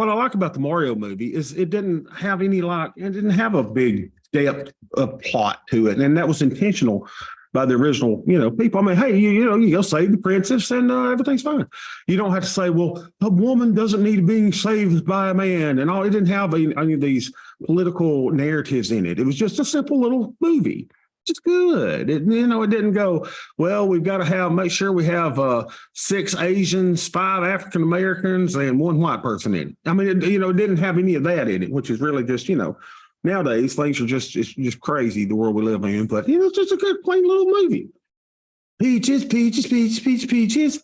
what I like about the Mario movie is it didn't have it didn't have a big depth of plot to it. And that was intentional by the original, people. I mean, hey, you go save the princess and everything's fine. You don't have to say, well, a woman doesn't need to be saved by a man and all. It didn't have any of these political narratives in it. It was just a simple little movie. Just good. It didn't go, well, we've got to make sure we have 6 Asians, 5 African Americans, and 1 white person in it. I mean, it didn't have any of that in it, which is really just, nowadays things are just crazy, the world we live in. But, it's just a good, plain little movie. Peaches, peaches, peaches, peaches, peaches.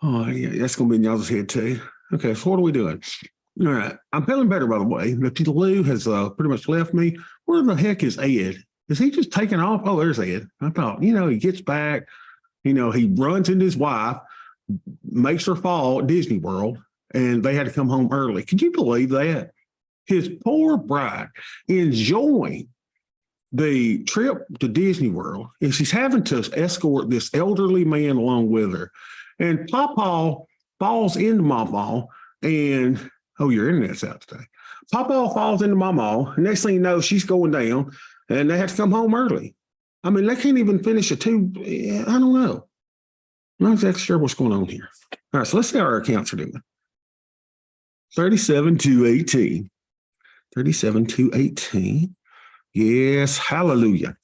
Oh, yeah, that's going to be in y'all's head too. Okay, so what are we doing? All right. I'm feeling better, by the way. Lou has pretty much left me. Where the heck is Ed? Is he just taking off? Oh, there's Ed. I thought, he gets back, he runs into his wife, makes her fall at Disney World, and they had to come home early. Could you believe that? His poor bride enjoying the trip to Disney World, and she's having to escort this elderly man along with her. And Papa falls into Mama, and, oh, your internet's out today. Papa falls into Mama, and next thing you know, she's going down. And they have to come home early. I mean, they can't even finish I don't know. I'm not exactly sure what's going on here. All right, so let's see how our accounts are doing. 37-18. 37-18. Yes, hallelujah.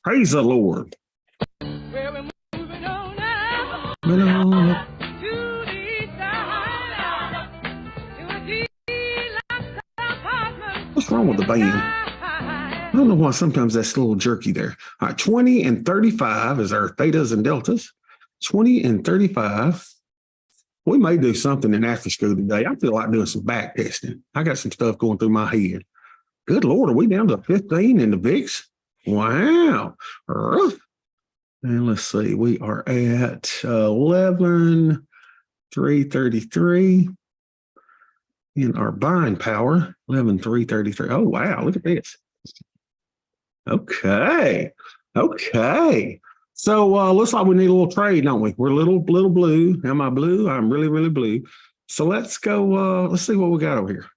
Praise the Lord. Well, we're moving on now. What's wrong with the band? I don't know why sometimes that's a little jerky there. All right, 20 and 35 is our thetas and deltas. 20 and 35. We may do something in after school today. I feel like doing some back testing. I got some stuff going through my head. Good Lord, are we down to 15 in the VIX? Wow. And let's see, we are at 11,333 in our buying power. 11,333. Oh, wow, look at this. Okay. So looks like we need a little trade, don't we? We're little blue. Am I blue? I'm really, really blue. So let's go. Let's see what we got over here.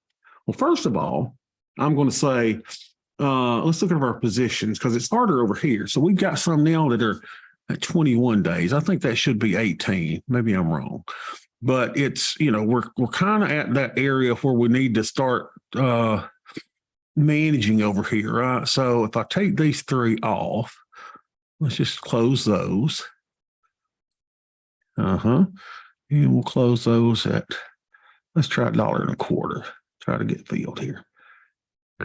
Well, first of all, I'm going to say, let's look at our positions because it's harder over here. So we've got some now that are at 21 days. I think that should be 18. Maybe I'm wrong. But it's, we're kind of at that area where we need to start managing over here, right? So if I take these 3 off, let's just close those. And we'll close those at, let's try $1.25. Try to get filled here.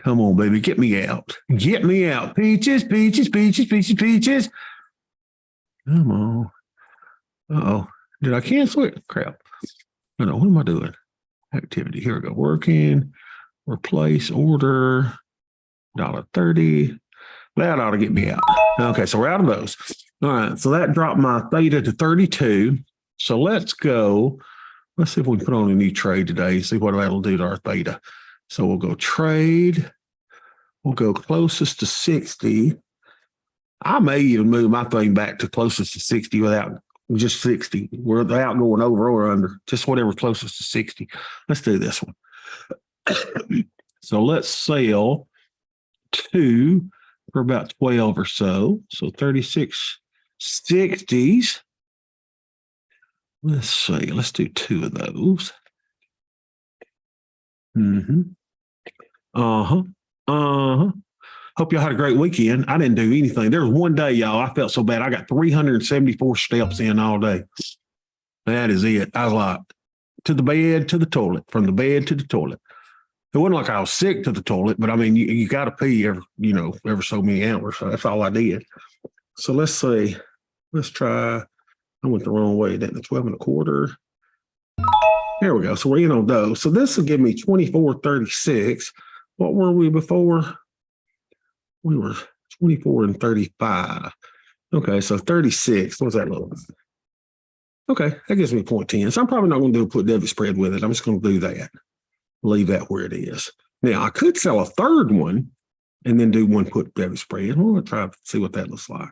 Come on, baby, get me out. Get me out. Peaches, peaches, peaches, peaches, peaches. Come on. Uh-oh. Did I cancel it? Crap. No, what am I doing? Activity. Here we go. Working. Replace order, $1.30. That ought to get me out. Okay, so we're out of those. All right, so that dropped my theta to 32. So let's go. Let's see if we can put on a new trade today, see what that'll do to our theta. So we'll go trade. We'll go closest to 60. I may even move my thing back to closest to 60 without just 60. Without going over or under, just whatever closest to 60. Let's do this one. So let's sell 2 for about 12 or so. So 36 60s. Let's see. Let's do 2 of those. Hope y'all had a great weekend. I didn't do anything. There was one day, y'all, I felt so bad. I got 374 steps in all day. That is it. I was like, to the bed, to the toilet, from the bed to the toilet. It wasn't like I was sick to the toilet, but I mean, you got to pee every so many hours. So that's all I did. So let's see. Let's try. I went the wrong way. Didn't 12.25. There we go. So we're in on those. So this will give me 24.36. What were we before? We were 24 and 35. Okay, so 36. What's that look like? Okay, that gives me 0.10. So I'm probably not going to put debit spread with it. I'm just going to do that. Leave that where it is. Now, I could sell a third one and then do one put debit spread. I'm going to try to see what that looks like.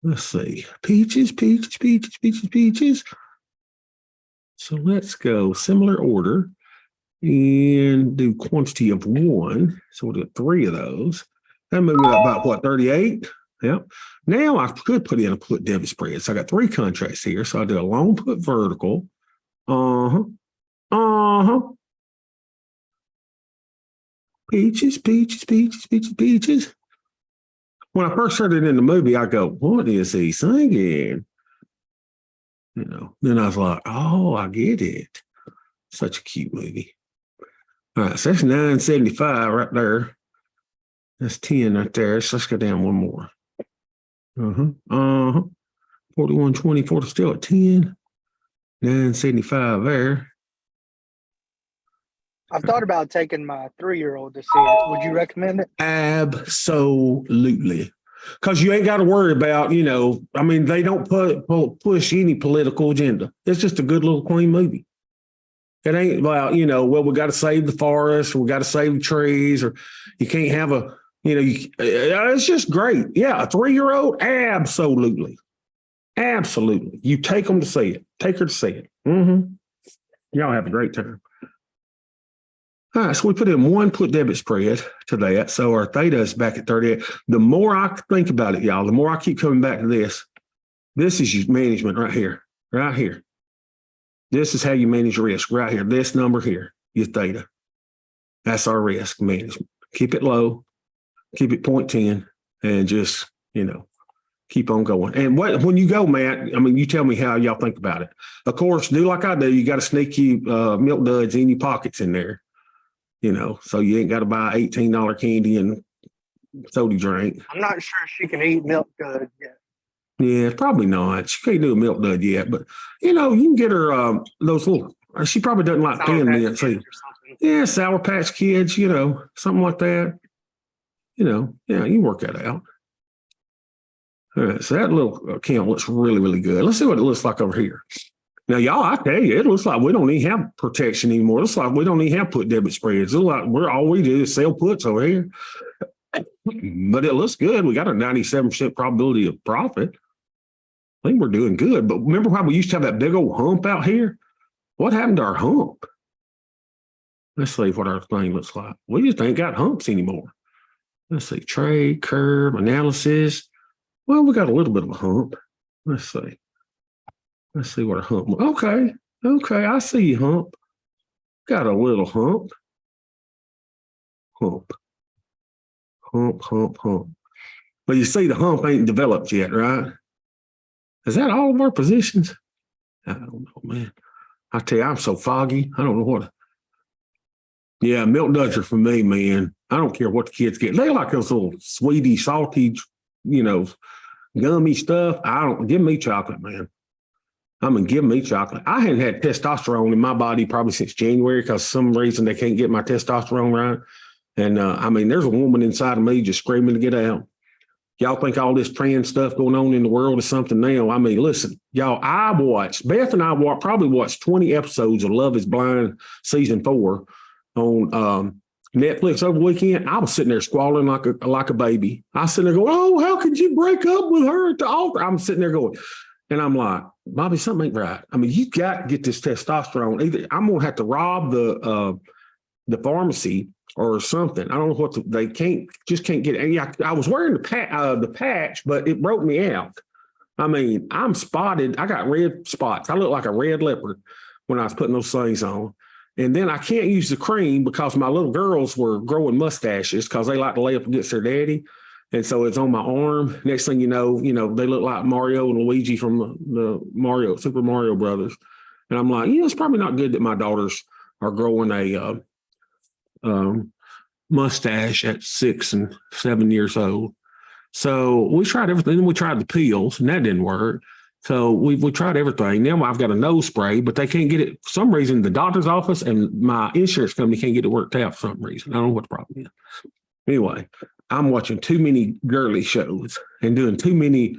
Let's see. Peaches, peaches, peaches, peaches, peaches. So let's go similar order and do quantity of one. So we'll do 3 of those. That moved me up about what, 38? Yep. Now I could put in a put debit spread. So I got 3 contracts here. So I do a long put vertical. Uh-huh. Uh-huh. Peaches, peaches, peaches, peaches, peaches. When I first heard it in the movie, I go, what is he singing? You know, then I was like, oh, I get it. Such a cute movie. All right, so that's 975 right there. That's 10 right there. So let's go down one more. 4124 still at 10. 975 there. I've thought about taking my 3-year-old to see it. Would you recommend it? Absolutely. Because you ain't got to worry about, you know, I mean, they don't push any political agenda. It's just a good little clean movie. It ain't about, you know, well, we got to save the forest, or we got to save the trees, or you can't have a, you know, it's just great. Yeah, a 3-year-old, absolutely. Absolutely. You take them to see it. Take her to see it. Y'all have a great time. All right, so we put in 1 put debit spread to that. So our theta is back at 38. The more I think about it, y'all, the more I keep coming back to this. This is your management right here. Right here. This is how you manage risk right here. This number here, your theta. That's our risk management. Keep it low, keep it 0.10, and just, you know, keep on going. And when you go, Matt, I mean, you tell me how y'all think about it. Of course, do like I do. You got to sneak you milk duds in your pockets in there, you know, so you ain't got to buy $18 candy and soda drink. I'm not sure she can eat milk good yet. Yeah, probably not. She can't do a milk dud yet, but you know, you can get her those little. She probably doesn't like Sour thin Patch mints. Kids or something. Yeah, Sour Patch Kids, you know, something like that. You know, yeah, you can work that out. All right, so that little account looks really, really good. Let's see what it looks like over here. Now, y'all, I tell you, it looks like we don't even have protection anymore. It looks like we don't even have put debit spreads. It looks like all we do is sell puts over here. But it looks good. We got a 97% probability of profit. I think we're doing good. But remember how we used to have that big old hump out here? What happened to our hump? Let's see what our thing looks like. We just ain't got humps anymore. Let's see, trade, curve, analysis. Well, we got a little bit of a hump. Let's see. Let's see what our hump. Okay. Okay, I see you, hump. Got a little hump. Hump. Hump, hump, hump. But you see the hump ain't developed yet, right? Is that all of our positions? I don't know, man. I tell you, I'm so foggy. I don't know what. Yeah, milk duds are for me, man. I don't care what the kids get. They like those little sweetie, salty, you know, gummy stuff. I don't give me chocolate, man. I mean, give me chocolate. I hadn't had testosterone in my body probably since January because some reason they can't get my testosterone right. And I mean, there's a woman inside of me just screaming to get out. Y'all think all this trans stuff going on in the world is something now? I mean, listen, y'all, Beth and I probably watched 20 episodes of Love is Blind season 4 on Netflix over the weekend. I was sitting there squalling like a baby. I was sitting there going, oh, how could you break up with her at the altar? I'm sitting there going, and I'm like, Bobby, something ain't right. I mean, you got to get this testosterone. Either I'm going to have to rob the pharmacy or something. I don't know what they can't get it. I was wearing the patch, but it broke me out. I mean, I'm spotted. I got red spots. I look like a red leopard when I was putting those things on. And then I can't use the cream because my little girls were growing mustaches because they like to lay up against their daddy. And so it's on my arm. Next thing you know, they look like Mario and Luigi from the Super Mario Brothers. And I'm like, it's probably not good that my daughters are growing a mustache at 6 and 7 years old. So we tried everything. We tried the peels, and that didn't work. So we tried everything. Now I've got a nose spray, but they can't get it. For some reason, the doctor's office and my insurance company can't get it worked out for some reason. I don't know what the problem is. Anyway, I'm watching too many girly shows and doing too many.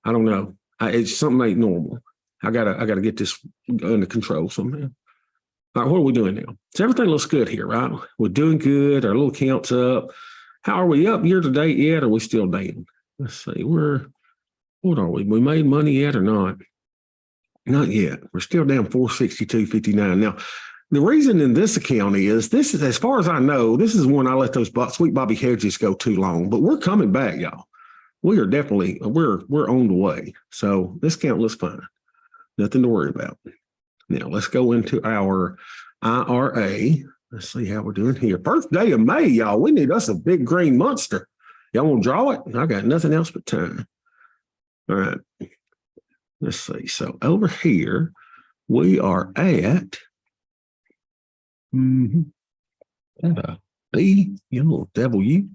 I don't know. It's something ain't normal. I gotta get this under control somehow. All right, what are we doing now? So everything looks good here, right? We're doing good. Our little count's up. How are we up year to date yet? Or are we still down? Let's see. What are we? We made money yet or not? Not yet. We're still down 462.59. Now, the reason in this account is this is, as far as I know, this is one I let those sweet Bobby hedges go too long, but we're coming back, y'all. We are definitely, we're on the way. So this account looks fine. Nothing to worry about. Now let's go into our IRA. Let's see how we're doing here. First day of May, y'all. We need us a big green monster. Y'all want to draw it? I got nothing else but time. All right. Let's see. So over here, we are at B, you little devil, you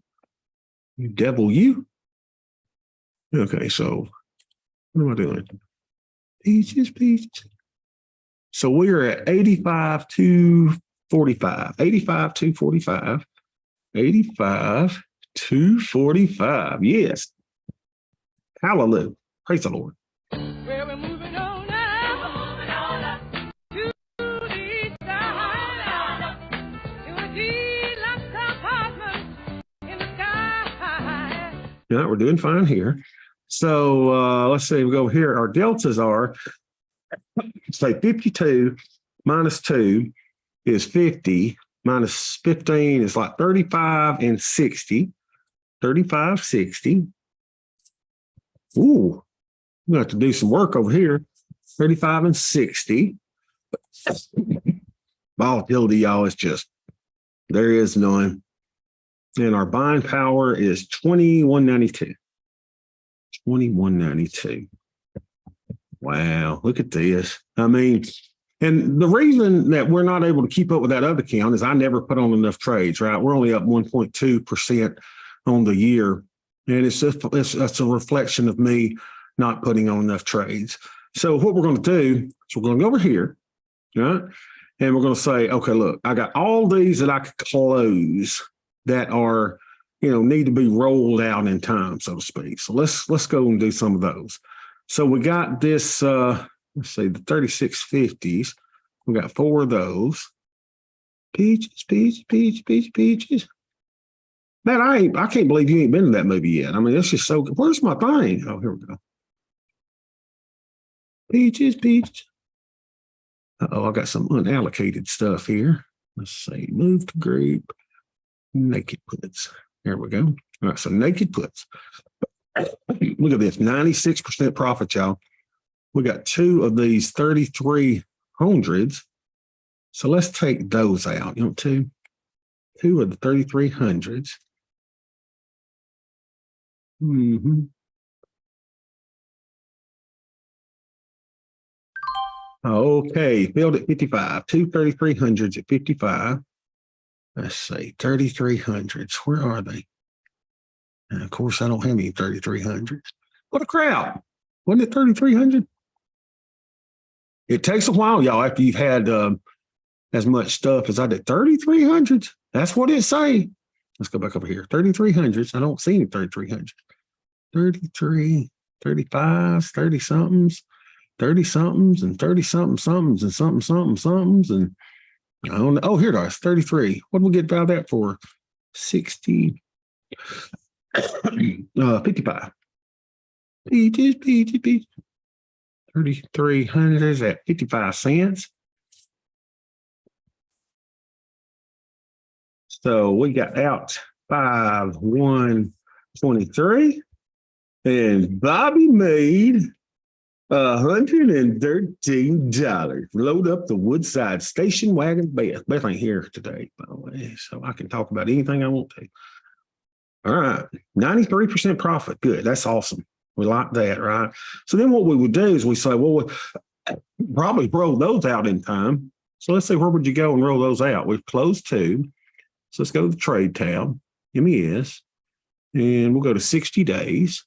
devil, you. Okay, so what am I doing? Peaches. So we are at 85 to 45. 85 to 45. 85 to 45. Yes. Hallelujah. Praise the Lord. Well, we're moving on now. To the east side. To a deluxe apartment in the sky. Yeah, we're doing fine here. So let's see, we go here. Our deltas are, say 52 minus 2 is 50, minus 15 is like 35 and 60. 35, 60. Ooh, we have to do some work over here. 35 and 60. Volatility, y'all, is just, there is none. And our buying power is 2192. 2192. Wow, look at this. I mean, and the reason that we're not able to keep up with that other count is I never put on enough trades, right? We're only up 1.2% on the year. And it's that's a reflection of me not putting on enough trades. So what we're going to do is we're going to go over here, right? And we're going to say, okay, look, I got all these that I could close that are, need to be rolled out in time, so to speak. So let's go and do some of those. So we got this, let's see, the 3650s. We got 4 of those. Peaches. Man, I can't believe you ain't been to that movie yet. I mean, it's just so good. Where's my thing? Oh, here we go. Peaches. Uh-oh, I got some unallocated stuff here. Let's see, move to group, naked puts. There we go. All right, so naked puts. Look at this, 96% profit, y'all. We got 2 of these 3300s. So let's take those out. You know, two of the 3300s. Okay, filled at 55. 2 3300s at 55. Let's see, 3300s. Where are they? And of course, I don't have any 3300s. What a crowd. Wasn't it 3300? It takes a while, y'all, after you've had as much stuff as I did. 3300s. That's what it say. Let's go back over here. 3300s. I don't see any 3300s. 33, 35s, 30 somethings, 30 somethings, and 30 somethings, and somethings. And I don't know. Oh, here it is. 33. What did we get about that for? 60. 55. Peaches. 3300s at 55 cents. So we got out 5,123, and Bobby made $113. Load up the Woodside station wagon. Beth ain't here today, by the way, so I can talk about anything I want to. All right, 93% profit. Good, that's awesome. We like that, right? So then what we would do is we say, well, we'll probably roll those out in time. So let's see, where would you go and roll those out? We've closed 2. So let's go to the trade tab, MES, and we'll go to 60 days.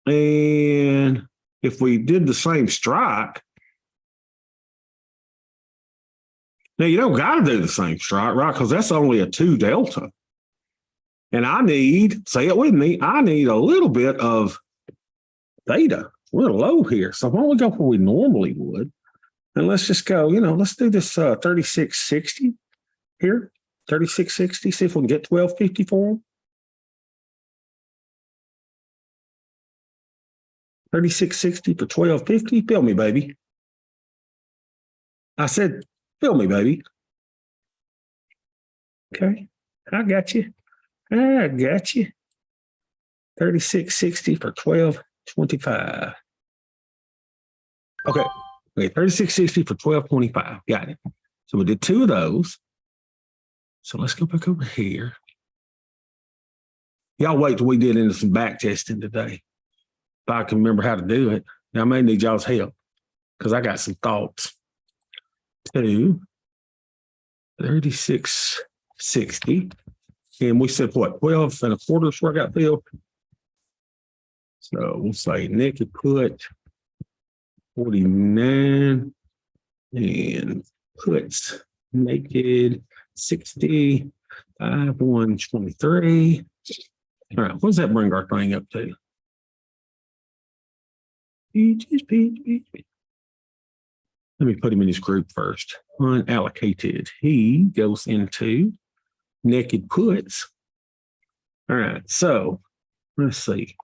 And if we did the same strike, now you don't got to do the same strike, right? Because that's only a 2 delta. And I need, say it with me, I need a little bit of theta. We're low here. So why don't we go where we normally would? And let's just go, let's do this 3660 here. 3660, see if we can get 1250 for them. 3660 for 1250. Bill me, baby. I said, fill me, baby. Okay, I got you. I got you. 3660 for 1225. Okay. Okay, 3660 for 1225. Got it. So we did two of those. So let's go back over here. Y'all wait till we get into some back testing today. If I can remember how to do it. Now I may need y'all's help because I got some thoughts. 3660. And we said what, 12 and a quarter is where I got filled. So we'll say naked put 49 and puts naked 60, 123. All right, what does that bring our thing up to? Peaches. Let me put him in his group first. Unallocated. He goes into naked puts. All right, so let's see.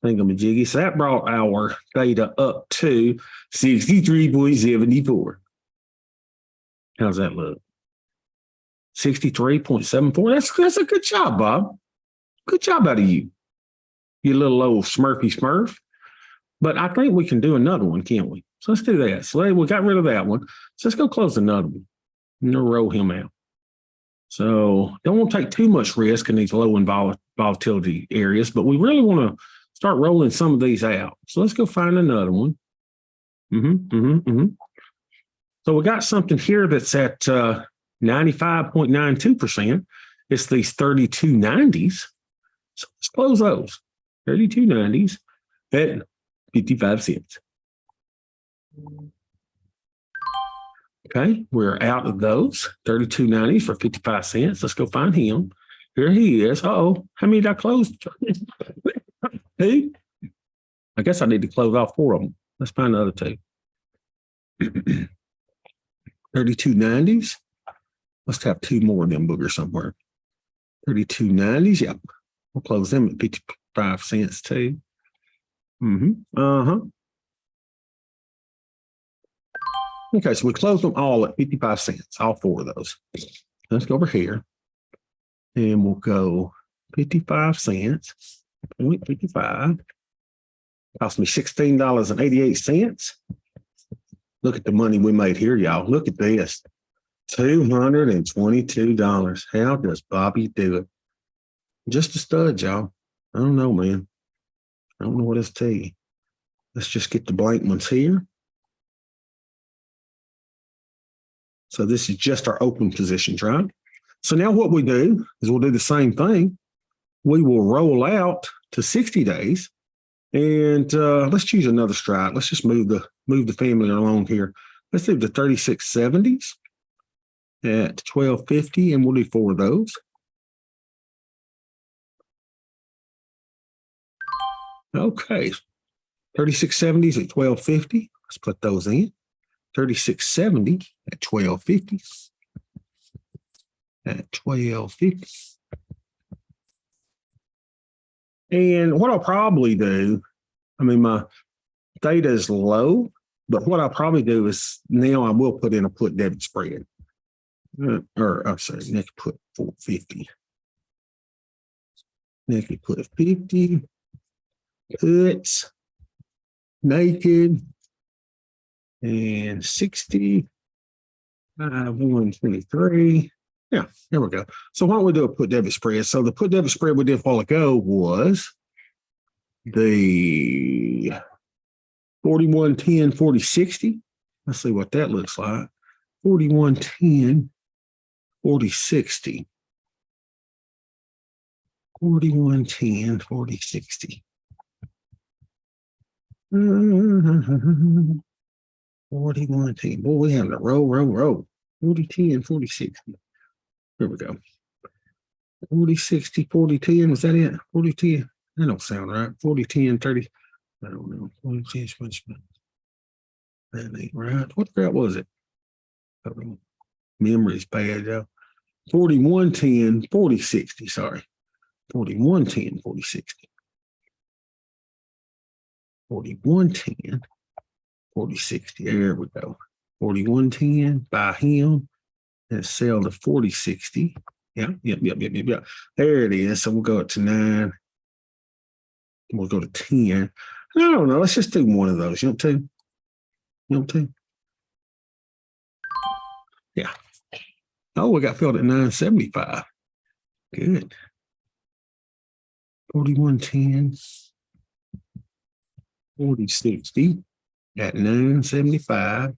Thingamajiggy. So that brought our data up to 63.74. How's that look? 63.74. That's a good job, Bob. Good job out of you. You little old Smurfy Smurf. But I think we can do another one, can't we? So let's do that. So we got rid of that one. So let's go close another one. And roll him out. So don't want to take too much risk in these low in volatility areas, but we really want to start rolling some of these out. So let's go find another one. So we got something here that's at 95.92%. It's these 3290s. So let's close those. 3290s at 55 cents. Okay, we're out of those 3290s for 55 cents. Let's go find him. Here he is. Uh-oh, how many did I close? Two? I guess I need to close all four of them. Let's find the other two. 3290s. Must have two more of them boogers somewhere. 3290s. Yep. We'll close them at 55 cents too. Okay, so we closed them all at 55 cents, all four of those. Let's go over here and we'll go 55 cents, 0.55. Cost me $16.88. Look at the money we made here, y'all. Look at this. $222. How does Bobby do it? Just a stud, y'all. I don't know, man. I don't know what else to tell you. Let's just get the blank ones here. So this is just our open positions, right? So now what we do is we'll do the same thing. We will roll out to 60 days. And let's choose another strike. Let's just move the family along here. Let's do the 3670s at 1250, and we'll do four of those. Okay, 3670s at 1250. Let's put those in. 3670 at 1250. At 1250. And what I'll probably do, I mean, my theta is low, but what I'll probably do is now I will put in a put debit spread. Or I'm sorry, naked put 450. Naked put 50. Puts naked and 60. 123. Yeah, there we go. So why don't we do a put debit spread? So the put debit spread we did a while ago was the 4110 4060. Let's see what that looks like. 4110 4060. 4110 4060. 4110. Boy, we have to roll. 4010 4060. Here we go. 4060 4010. Was that it? 4010. That don't sound right. 4010 30. I don't know. 4010. That ain't right. What crap was it? Memory's bad, though. 4110 4060. Sorry. 4110 4060. 4110 4060. There we go. 4110, buy him, and sell to 4060. Yep. There it is. So we'll go up to 9. We'll go to 10. I don't know. Let's just do one of those. You want to? You want to? Yeah. Oh, we got filled at 975. Good. 4110. 4060 at 975.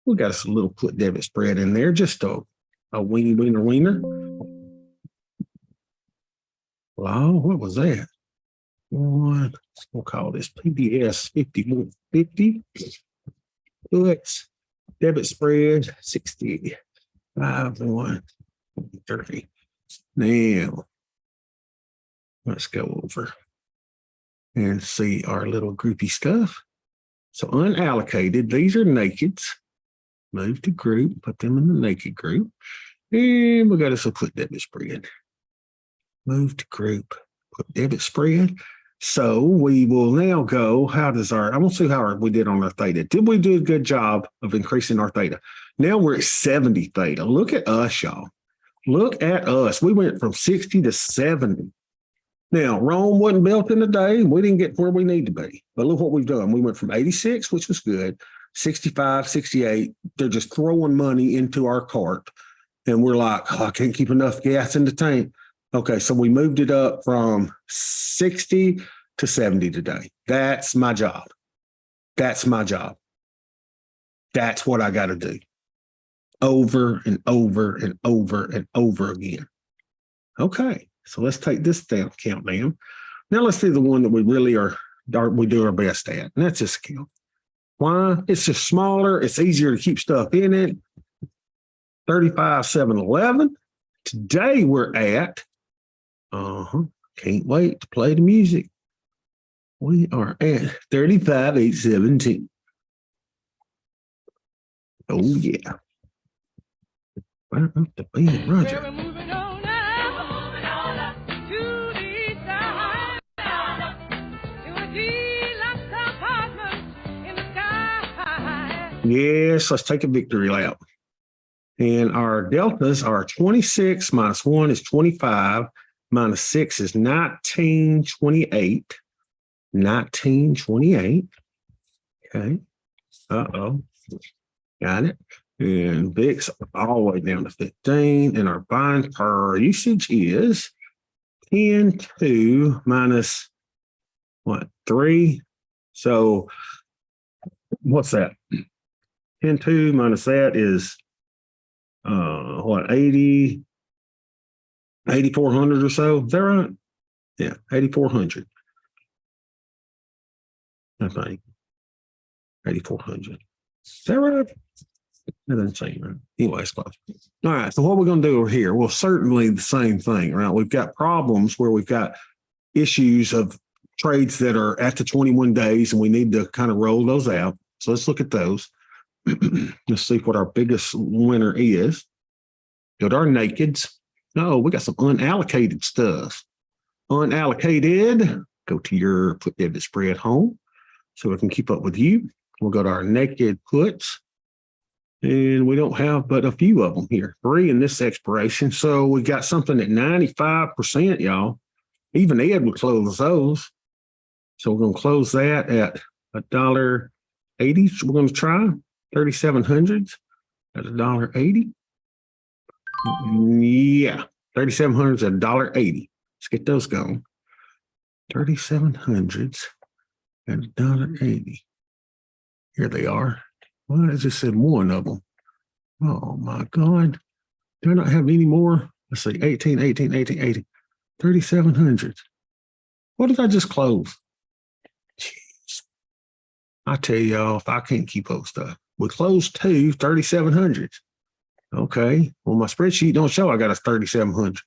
We got us a little put debit spread in there, just a wiener. Wow, what was that? One, we'll call this PDS 5150. Puts debit spread 65 130. Now, let's go over and see our little groupie stuff. So unallocated, these are nakeds. Move to group, put them in the naked group. And we got us a put debit spread. Move to group, put debit spread. So we will now go, I want to see how we did on our theta. Did we do a good job of increasing our theta? Now we're at 70 theta. Look at us, y'all. Look at us. We went from 60 to 70. Now, Rome wasn't built in a day. We didn't get where we need to be. But look what we've done. We went from 86, which was good, 65, 68. They're just throwing money into our cart. And we're like, I can't keep enough gas in the tank. Okay, so we moved it up from 60 to 70 today. That's my job. That's my job. That's what I got to do. Over and over and over and over again. Okay, so let's take this countdown. Now let's do the one that we really we do our best at, and that's this account. Why? It's just smaller. It's easier to keep stuff in it. 35,711. Today we're at, can't wait to play the music. We are at 35,817. Oh yeah. Right up the band, Roger. We're moving on now. To the east side. To a deluxe apartment in the sky. Yes, let's take a victory lap. And our deltas are 26 minus 1 is 25, minus 6 is 1928. 1928. Okay. Got it. And VIX all the way down to 15. And our buying per usage is 10.2 minus what? 3. So what's that? 10.2 minus that is 80, 8,400 or so. Is that right? Yeah, 8,400. I think 8,400. Is that right? That doesn't seem right. Anyway, it's close. All right. So what we're going to do over here? Well, certainly the same thing, right? We've got problems where we've got issues of trades that are at the 21 days, and we need to kind of roll those out. So let's look at those. Let's see what our biggest winner is. Go to our nakeds. No, we got some unallocated stuff. Unallocated. Go to your put debit spread home so we can keep up with you. We'll go to our naked puts. And we don't have but a few of them here. 3 in this expiration. So we got something at 95%, y'all. Even Ed would close those. So we're going to close that at $1.80. We're going to try 3,700s at $1.80. Yeah, 3,700s at $1.80. Let's get those going. 3,700s at $1.80. Here they are. Well, I just said one of them. Oh my God. Do I not have any more? Let's see, 18, 18, 18, 18. 3,700s. What did I just close? Jeez. I tell y'all, if I can't keep up with stuff. We closed 2 3,700s. Okay. Well, my spreadsheet don't show I got a 3,700.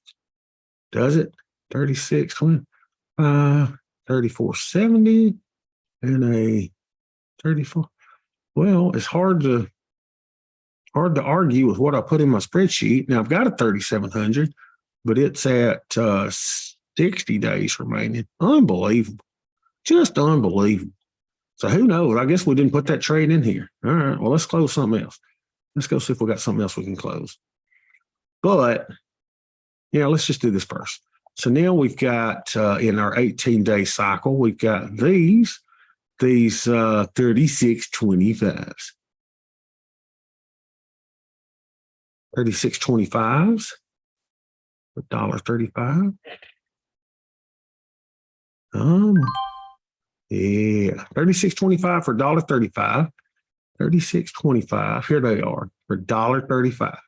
Does it? 36, 25, 3470, and a 34. Well, it's hard to argue with what I put in my spreadsheet. Now I've got a 3,700, but it's at 60 days remaining. Unbelievable. Just unbelievable. So who knows? I guess we didn't put that trade in here. All right. Well, let's close something else. Let's go see if we got something else we can close. But yeah, let's just do this first. So now we've got in our 18-day cycle, we've got these 36.25s. 36.25s, $1.35. Yeah, 36.25 for $1.35. 36.25. Here they are for $1.35.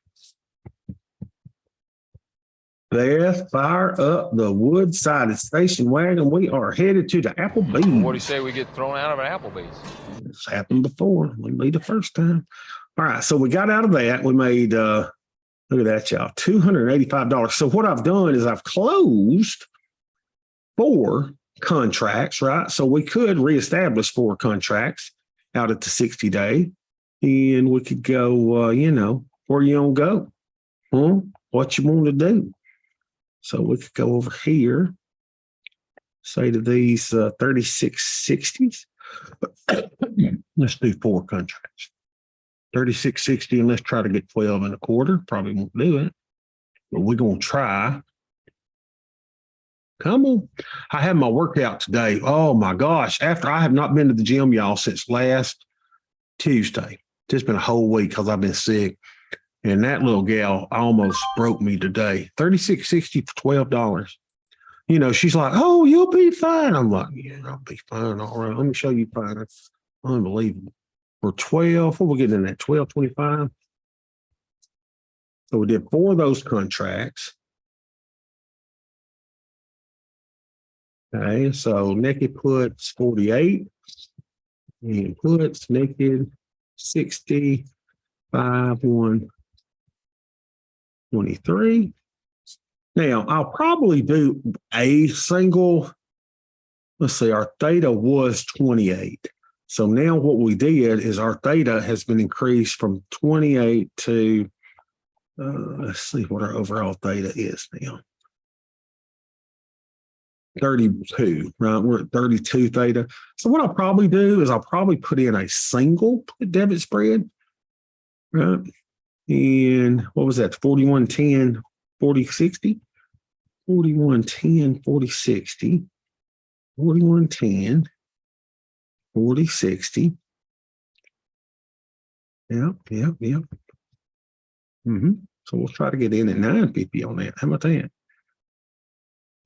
Let's fire up the wood-sided station wagon. We are headed to the Applebee's. What do you say we get thrown out of an Applebee's? It's happened before. Wouldn't be the first time. All right, so we got out of that. We made look at that, y'all, $285. So what I've done is I've closed 4 contracts, right? So we could reestablish 4 contracts out at the 60-day, and we could go, where you want to go, what you want to do. So we could go over here, say to these 36.60s. Let's do 4 contracts. 36.60, and let's try to get 12.25. Probably won't do it, but we're going to try. Come on. I had my workout today. Oh my gosh. After I have not been to the gym, y'all, since last Tuesday. It's been a whole week because I've been sick. And that little gal almost broke me today. 36.60 for $12. She's like, oh, you'll be fine. I'm like, yeah, I'll be fine. All right. Let me show you fine. It's unbelievable. For 12, what we getting in that? 12.25. So we did 4 of those contracts. Okay, so naked puts 48 and puts naked 65, 123. Now I'll probably do a single. Let's see, our theta was 28. So now what we did is our theta has been increased from 28 to, let's see what our overall theta is now. 32, right? We're at 32 theta. So what I'll probably do is I'll probably put in a single debit spread, right? And what was that? 41.10, 40.60, 41.10, 40.60, 41.10, 40.60. Yep. So we'll try to get in at 9.50 on that. How about that?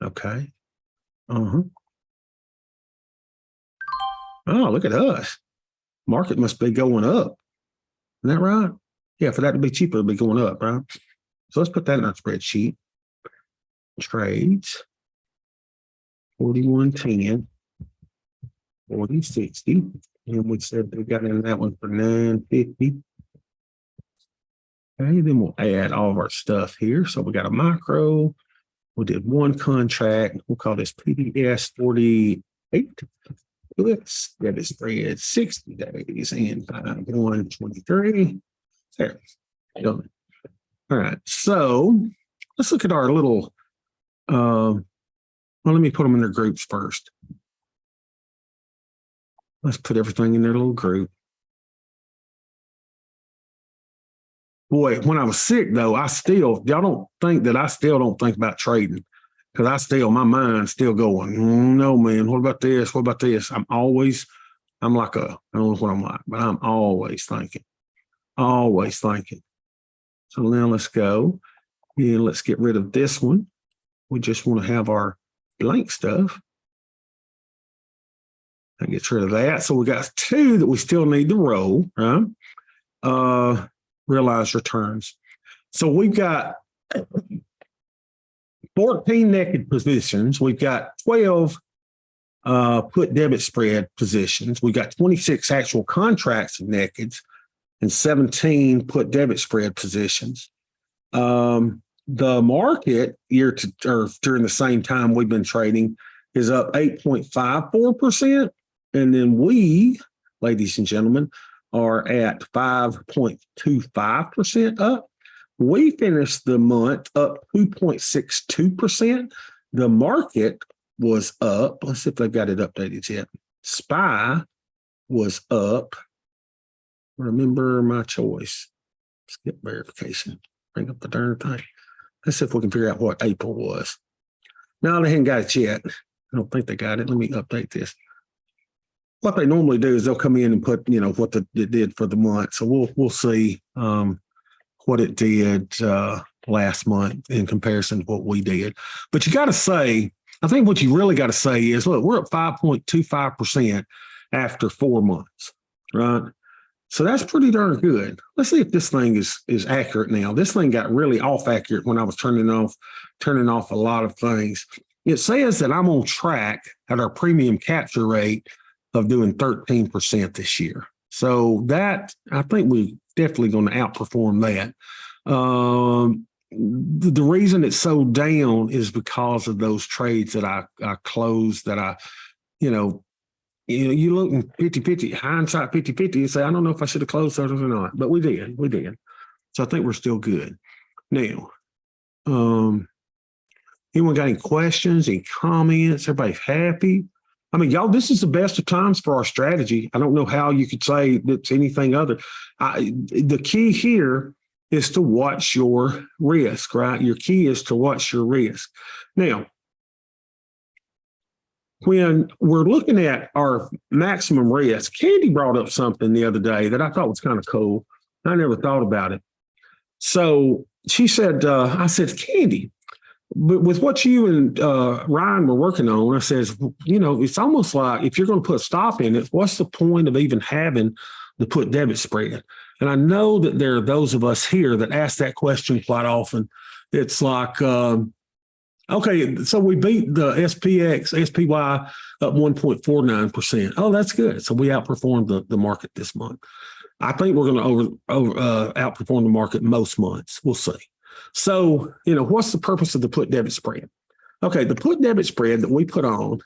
Okay. Oh, look at us. Market must be going up. Isn't that right? Yeah, for that to be cheaper, it'll be going up, right? So let's put that in our spreadsheet. Trades. 41.10, 40.60. And we said we got in that one for 9.50. Okay, then we'll add all of our stuff here. So we got a micro. We did 1 contract. We'll call this PDS 48. Let's get it spread 60 days and 5/1/23. There. Done. All right. So let's look at our little, well, let me put them in their groups first. Let's put everything in their little group. Boy, when I was sick, though, y'all don't think that I still don't think about trading, because my mind's still going, no, man, what about this? What about this? I'm like I don't know what I'm like, but I'm always thinking. So now let's go and let's get rid of this one. We just want to have our blank stuff. That gets rid of that. So we got 2 that we still need to roll, right? Realized returns. So we've got 14 naked positions. We've got 12 put debit spread positions. We've got 26 actual contracts of nakeds and 17 put debit spread positions. The market during the same time we've been trading is up 8.54%. And then we, ladies and gentlemen, are at 5.25% up. We finished the month up 2.62%. The market was up. Let's see if they've got it updated yet. SPY was up. Remember my choice. Skip verification. Bring up the darn thing. Let's see if we can figure out what April was. No, they haven't got it yet. I don't think they got it. Let me update this. What they normally do is they'll come in and put, what it did for the month. So we'll see what it did last month in comparison to what we did. But you got to say, I think what you really got to say is, look, we're at 5.25% after 4 months, right? So that's pretty darn good. Let's see if this thing is accurate now. This thing got really off accurate when I was turning off a lot of things. It says that I'm on track at our premium capture rate of doing 13% this year. So that, I think we definitely going to outperform that. The reason it's so down is because of those trades that I closed that you look 50-50, hindsight 50-50, you say, I don't know if I should have closed those or not, but we did. So I think we're still good. Now, anyone got any questions, any comments? Everybody happy? I mean, y'all, this is the best of times for our strategy. I don't know how you could say it's anything other. The key here is to watch your risk, right? Your key is to watch your risk. Now, when we're looking at our maximum risk, Candy brought up something the other day that I thought was kind of cool. I never thought about it. So she said, I said, Candy, but with what you and Ryan were working on, I says, it's almost like if you're going to put a stop in it, what's the point of even having the put debit spread? And I know that there are those of us here that ask that question quite often. It's like, okay, so we beat the SPY up 1.49%. Oh, that's good. So we outperformed the market this month. I think we're going to outperform the market most months. We'll see. So, what's the purpose of the put debit spread? Okay, the put debit spread that we put on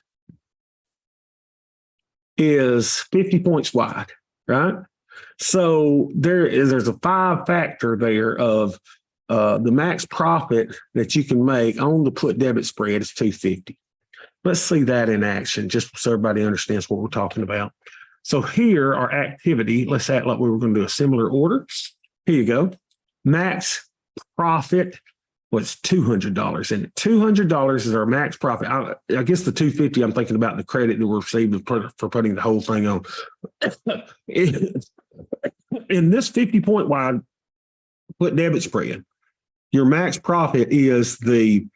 is 50 points wide, right? So there's a 5-factor there of the max profit that you can make on the put debit spread is 250. Let's see that in action, just so everybody understands what we're talking about. So here, our activity, let's act like we were going to do a similar order. Here you go. Max profit was $200, and $200 is our max profit. I guess the 250, I'm thinking about the credit that we received for putting the whole thing on. In this 50-point wide put debit spread, your max profit is the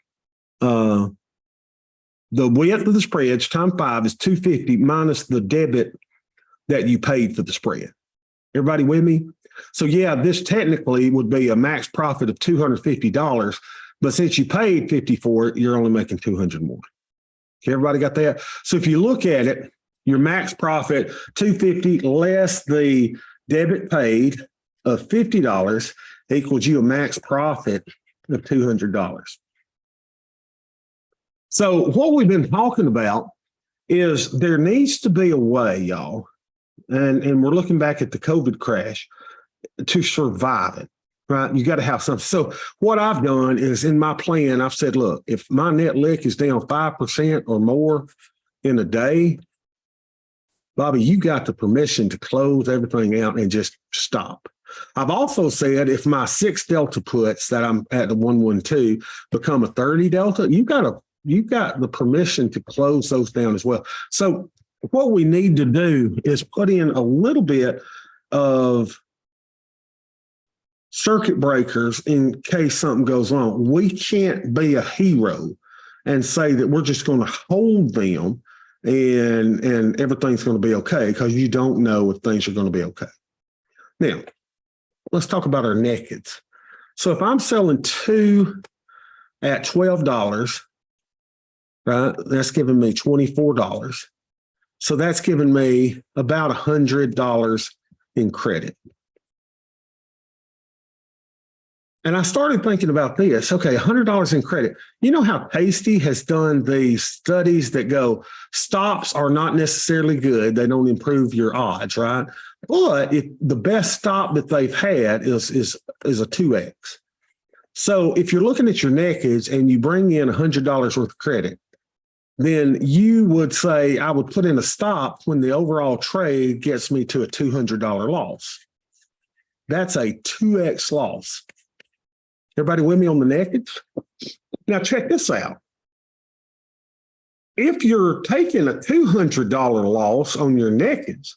width of the spreads times 5 is 250 minus the debit that you paid for the spread. Everybody with me? So yeah, this technically would be a max profit of $250, but since you paid 50 for it, you're only making 200 more. Okay, everybody got that? So if you look at it, your max profit, 250 less the debit paid of $50 equals you a max profit of $200. So what we've been talking about is there needs to be a way, y'all, and we're looking back at the COVID crash, to survive it, right? You got to have something. So what I've done is in my plan, I've said, look, if my net lick is down 5% or more in a day, Bobby, you got the permission to close everything out and just stop. I've also said if my 6 delta puts that I'm at the 112 become a 30 delta, you've got the permission to close those down as well. So what we need to do is put in a little bit of circuit breakers in case something goes wrong. We can't be a hero and say that we're just going to hold them and everything's going to be okay, because you don't know if things are going to be okay. Now, let's talk about our nakeds. So if I'm selling 2 at $12, right, that's giving me $24. So that's giving me about $100 in credit. And I started thinking about this. Okay, $100 in credit. You know how Tasty has done these studies that go, stops are not necessarily good. They don't improve your odds, right? But if the best stop that they've had is a 2X. So if you're looking at your nakeds and you bring in $100 worth of credit, then you would say I would put in a stop when the overall trade gets me to a $200 loss. That's a 2x loss. Everybody with me on the naked? Now check this out. If you're taking a $200 loss on your nakeds,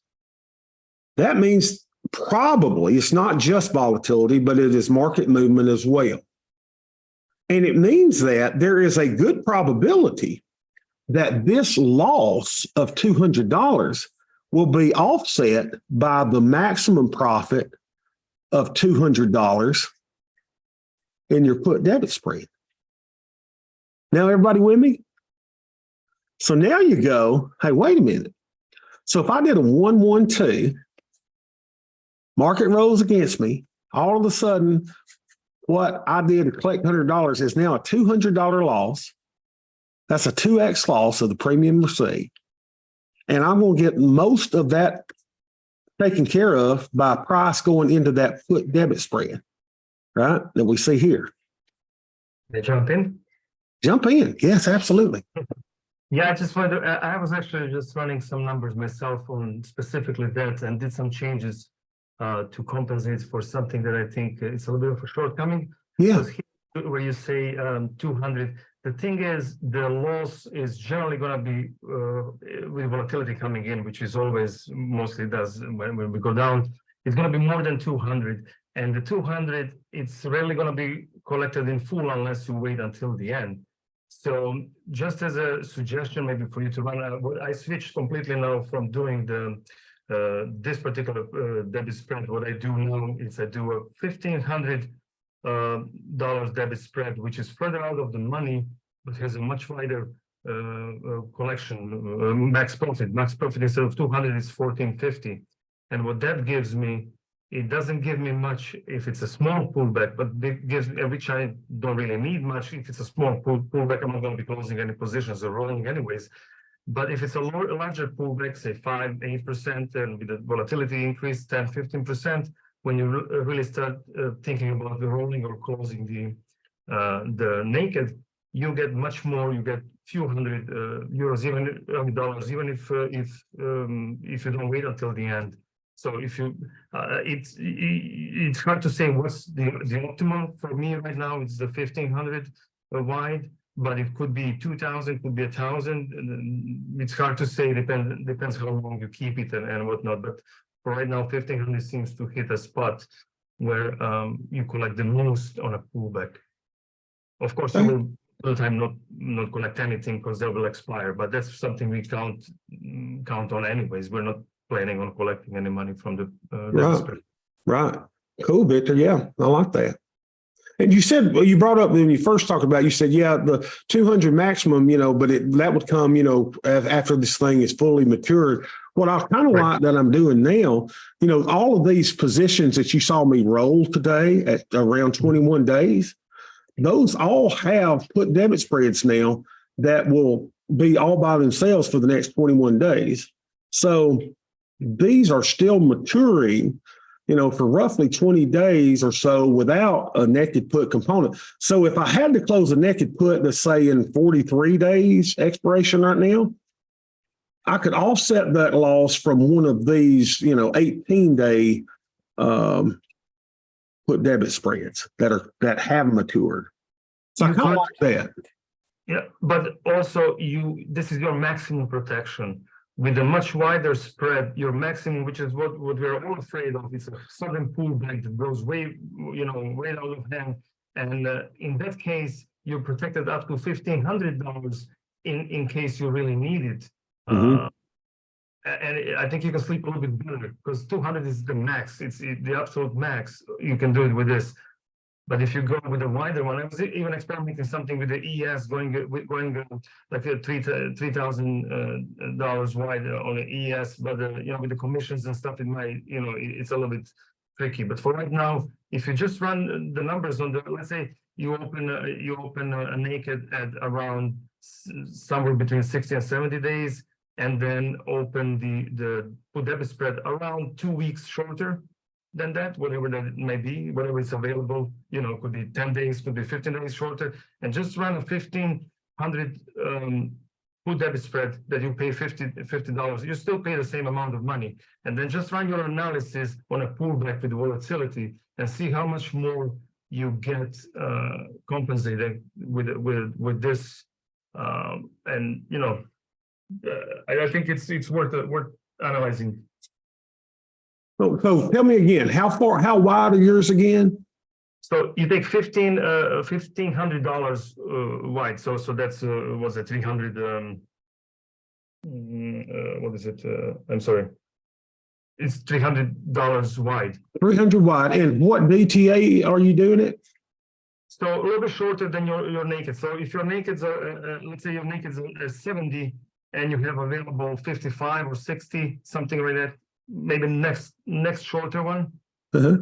that means probably it's not just volatility, but it is market movement as well. And it means that there is a good probability that this loss of $200 will be offset by the maximum profit of $200 in your put debit spread. Now, everybody with me? So now you go, hey, wait a minute. So if I did a 1-1-2, market rose against me, all of a sudden, what I did to collect $100 is now a $200 loss. That's a 2x loss of the premium received. And I'm going to get most of that taken care of by price going into that put debit spread, right? That we see here. They jump in? Jump in. Yes, absolutely. Yeah, I just wanted to, I was actually just running some numbers myself on specifically that and did some changes to compensate for something that I think is a little bit of a shortcoming. Yeah. Where you say 200, the thing is the loss is generally going to be with volatility coming in, which is always mostly does when we go down, it's going to be more than 200. And the 200, it's rarely going to be collected in full unless you wait until the end. So just as a suggestion, maybe for you to run, I switched completely now from doing the this particular debit spread. What I do now is I do a $1,500 debit spread, which is further out of the money, but has a much wider collection, max profit. Max profit instead of 200 is 1450. And what that gives me, it doesn't give me much if it's a small pullback, but it gives me, which I don't really need much. If it's a small pullback, I'm not going to be closing any positions or rolling anyways. But if it's a larger pullback, say 5-8%, and with the volatility increase 10-15%, when you really start thinking about the rolling or closing the naked, you get much more. You get few hundred euros, even dollars, even if you don't wait until the end. So if you, it's hard to say what's the optimal for me right now. It's the 1,500 wide, but it could be 2,000, could be 1,000. It's hard to say. Depends how long you keep it and whatnot. But for right now, 1,500 seems to hit a spot where you collect the most on a pullback. Of course, you will all the time not collect anything because they will expire. But that's something we count on anyways. We're not planning on collecting any money from the Right. Cool, Victor. Yeah, I like that. And you said, well, you brought up when you first talked about, you said, yeah, the 200 maximum, but that would come, after this thing is fully matured. What I kind of like that I'm doing now, all of these positions that you saw me roll today at around 21 days, those all have put debit spreads now that will be all by themselves for the next 21 days. So these are still maturing, for roughly 20 days or so without a naked put component. So if I had to close a naked put, let's say in 43 days expiration right now, I could offset that loss from one of these, 18-day put debit spreads that have matured. So I kind of like that. Yeah, but also this is your maximum protection. With a much wider spread, your maximum, which is what we're all afraid of, is a sudden pullback that goes way out of hand. And in that case, you're protected up to $1,500 in case you really need it. And I think you can sleep a little bit better because 200 is the max. It's the absolute max. You can do it with this. But if you go with a wider one, I was even experimenting something with the ES going like a $3,000 wide on the ES, but with the commissions and stuff, it might, it's a little bit tricky. But for right now, if you just run the numbers on let's say you open a naked at around somewhere between 60 and 70 days, and then open the put debit spread around 2 weeks shorter than that, whatever that may be, whatever is available, could be 10 days, could be 15 days shorter, and just run a 1,500 full debit spread that you pay $50, you still pay the same amount of money. And then just run your analysis on a pullback with volatility and see how much more you get compensated with this. And you know, I think it's worth analyzing. So tell me again, how wide are yours again? So you take $1,500 wide. So that's was it 300? What is it? I'm sorry. It's $300 wide. 300 wide. And what DTA are you doing it? So a little bit shorter than your naked. So if your naked, let's say your naked is 70, and you have available 55 or 60, something like that. Maybe next shorter one. Uh-huh.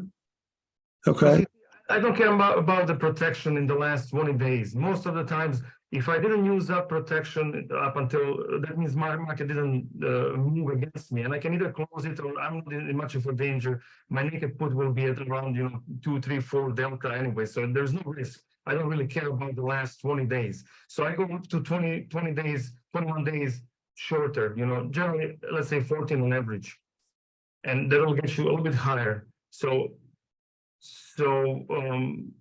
Okay. I don't care about the protection in the last 20 days. Most of the times, if I didn't use up protection up until, that means my market didn't move against me, and I can either close it or I'm not in much of a danger. My naked put will be at around 2, 3, 4 delta anyway, so there's no risk. I don't really care about the last 20 days. So I go up to 20 days, 21 days shorter. Generally, let's say 14 on average, and that'll get you a little bit higher. So you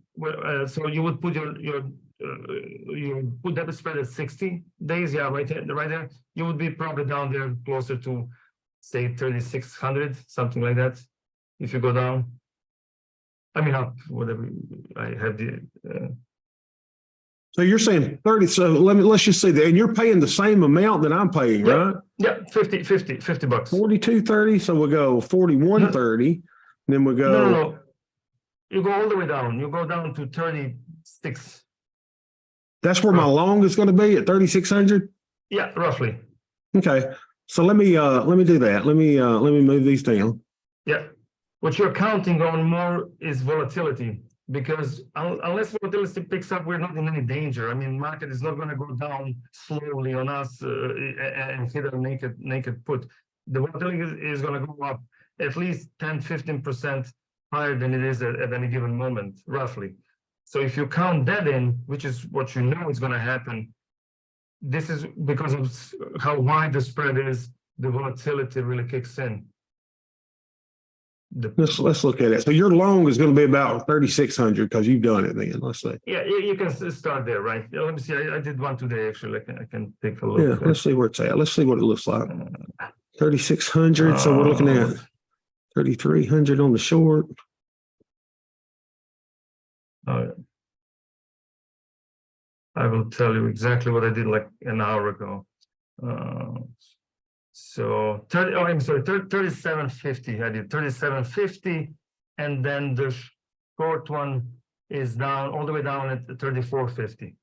would put your put debit spread at 60 days, yeah, right there. You would be probably down there closer to, say, 3,600, something like that. If you go down, I mean up, whatever. I have the. So you're saying 30. So let's just say that, and you're paying the same amount that I'm paying, Yeah. right? Yeah, $50. 42.30. So we'll go 41.30. Then we go. No. You go all the way down. You go down to 36. That's where my long is going to be at 3,600. Yeah, roughly. Okay. So let me do that. Let me move these down. Yeah. What you're counting on more is volatility, because unless volatility picks up, we're not in any danger. I mean, market is not going to go down slowly on us and hit a naked put. The volatility is going to go up at least 10-15% higher than it is at any given moment, roughly. So if you count that in, which is what you know is going to happen, this is because of how wide the spread is, the volatility really kicks in. Let's look at it. So your long is going to be about 3,600 because you've done it then. Let's see. Yeah, you can start there, right? Let me see. I did one today, actually. I can take a look. Yeah, let's see where it's at. Let's see what it looks like. 3,600. So we're looking at 3,300 on the short. I will tell you exactly what I did like an hour ago. So 37.50. I did 37.50, and then the short one is down all the way down at 34.50.